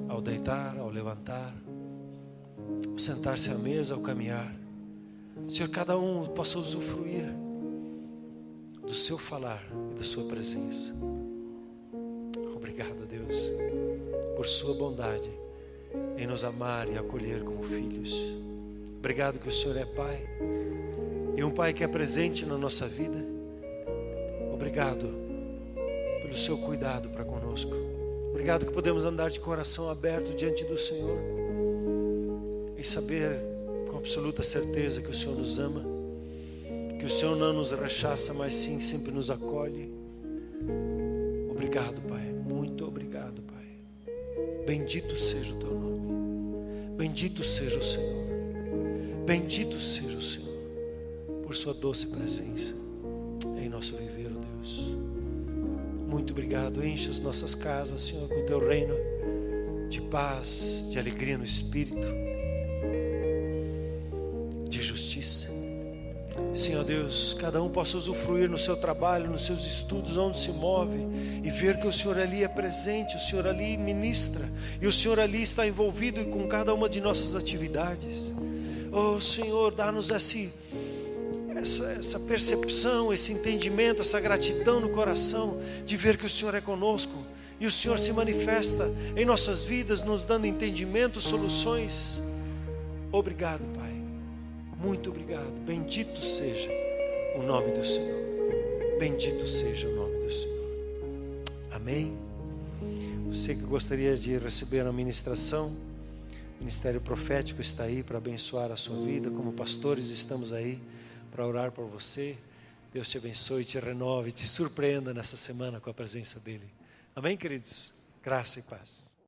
ao deitar, ao levantar, ao sentar-se à mesa, ao caminhar. Senhor, cada um possa usufruir do seu falar e da sua presença. Obrigado, Deus, por sua bondade em nos amar e acolher como filhos. Obrigado que o Senhor é Pai, e um Pai que é presente na nossa vida. Obrigado pelo seu cuidado para conosco. Obrigado que podemos andar de coração aberto diante do Senhor e saber com absoluta certeza que o Senhor nos ama, que o Senhor não nos rechaça, mas sim sempre nos acolhe. Obrigado, Pai, muito obrigado, Pai. Bendito seja o teu nome, bendito seja o Senhor, bendito seja o Senhor por sua doce presença em nosso viver, ó Deus. Muito obrigado. Enche as nossas casas, Senhor, com o teu reino de paz, de alegria no Espírito, de justiça. Senhor Deus, cada um possa usufruir no seu trabalho, nos seus estudos, onde se move, e ver que o Senhor ali é presente, o Senhor ali ministra, e o Senhor ali está envolvido com cada uma de nossas atividades. Oh Senhor, dá-nos essa percepção, esse entendimento, essa gratidão no coração, de ver que o Senhor é conosco, e o Senhor se manifesta em nossas vidas, nos dando entendimento, soluções. Obrigado, Pai. Muito obrigado. Bendito seja o nome do Senhor. Bendito seja o nome do Senhor. Amém. Você que gostaria de receber a ministração, o Ministério Profético está aí para abençoar a sua vida. Como pastores estamos aí para orar por você. Deus te abençoe, te renove, te surpreenda nessa semana com a presença dEle. Amém, queridos? Graça e paz.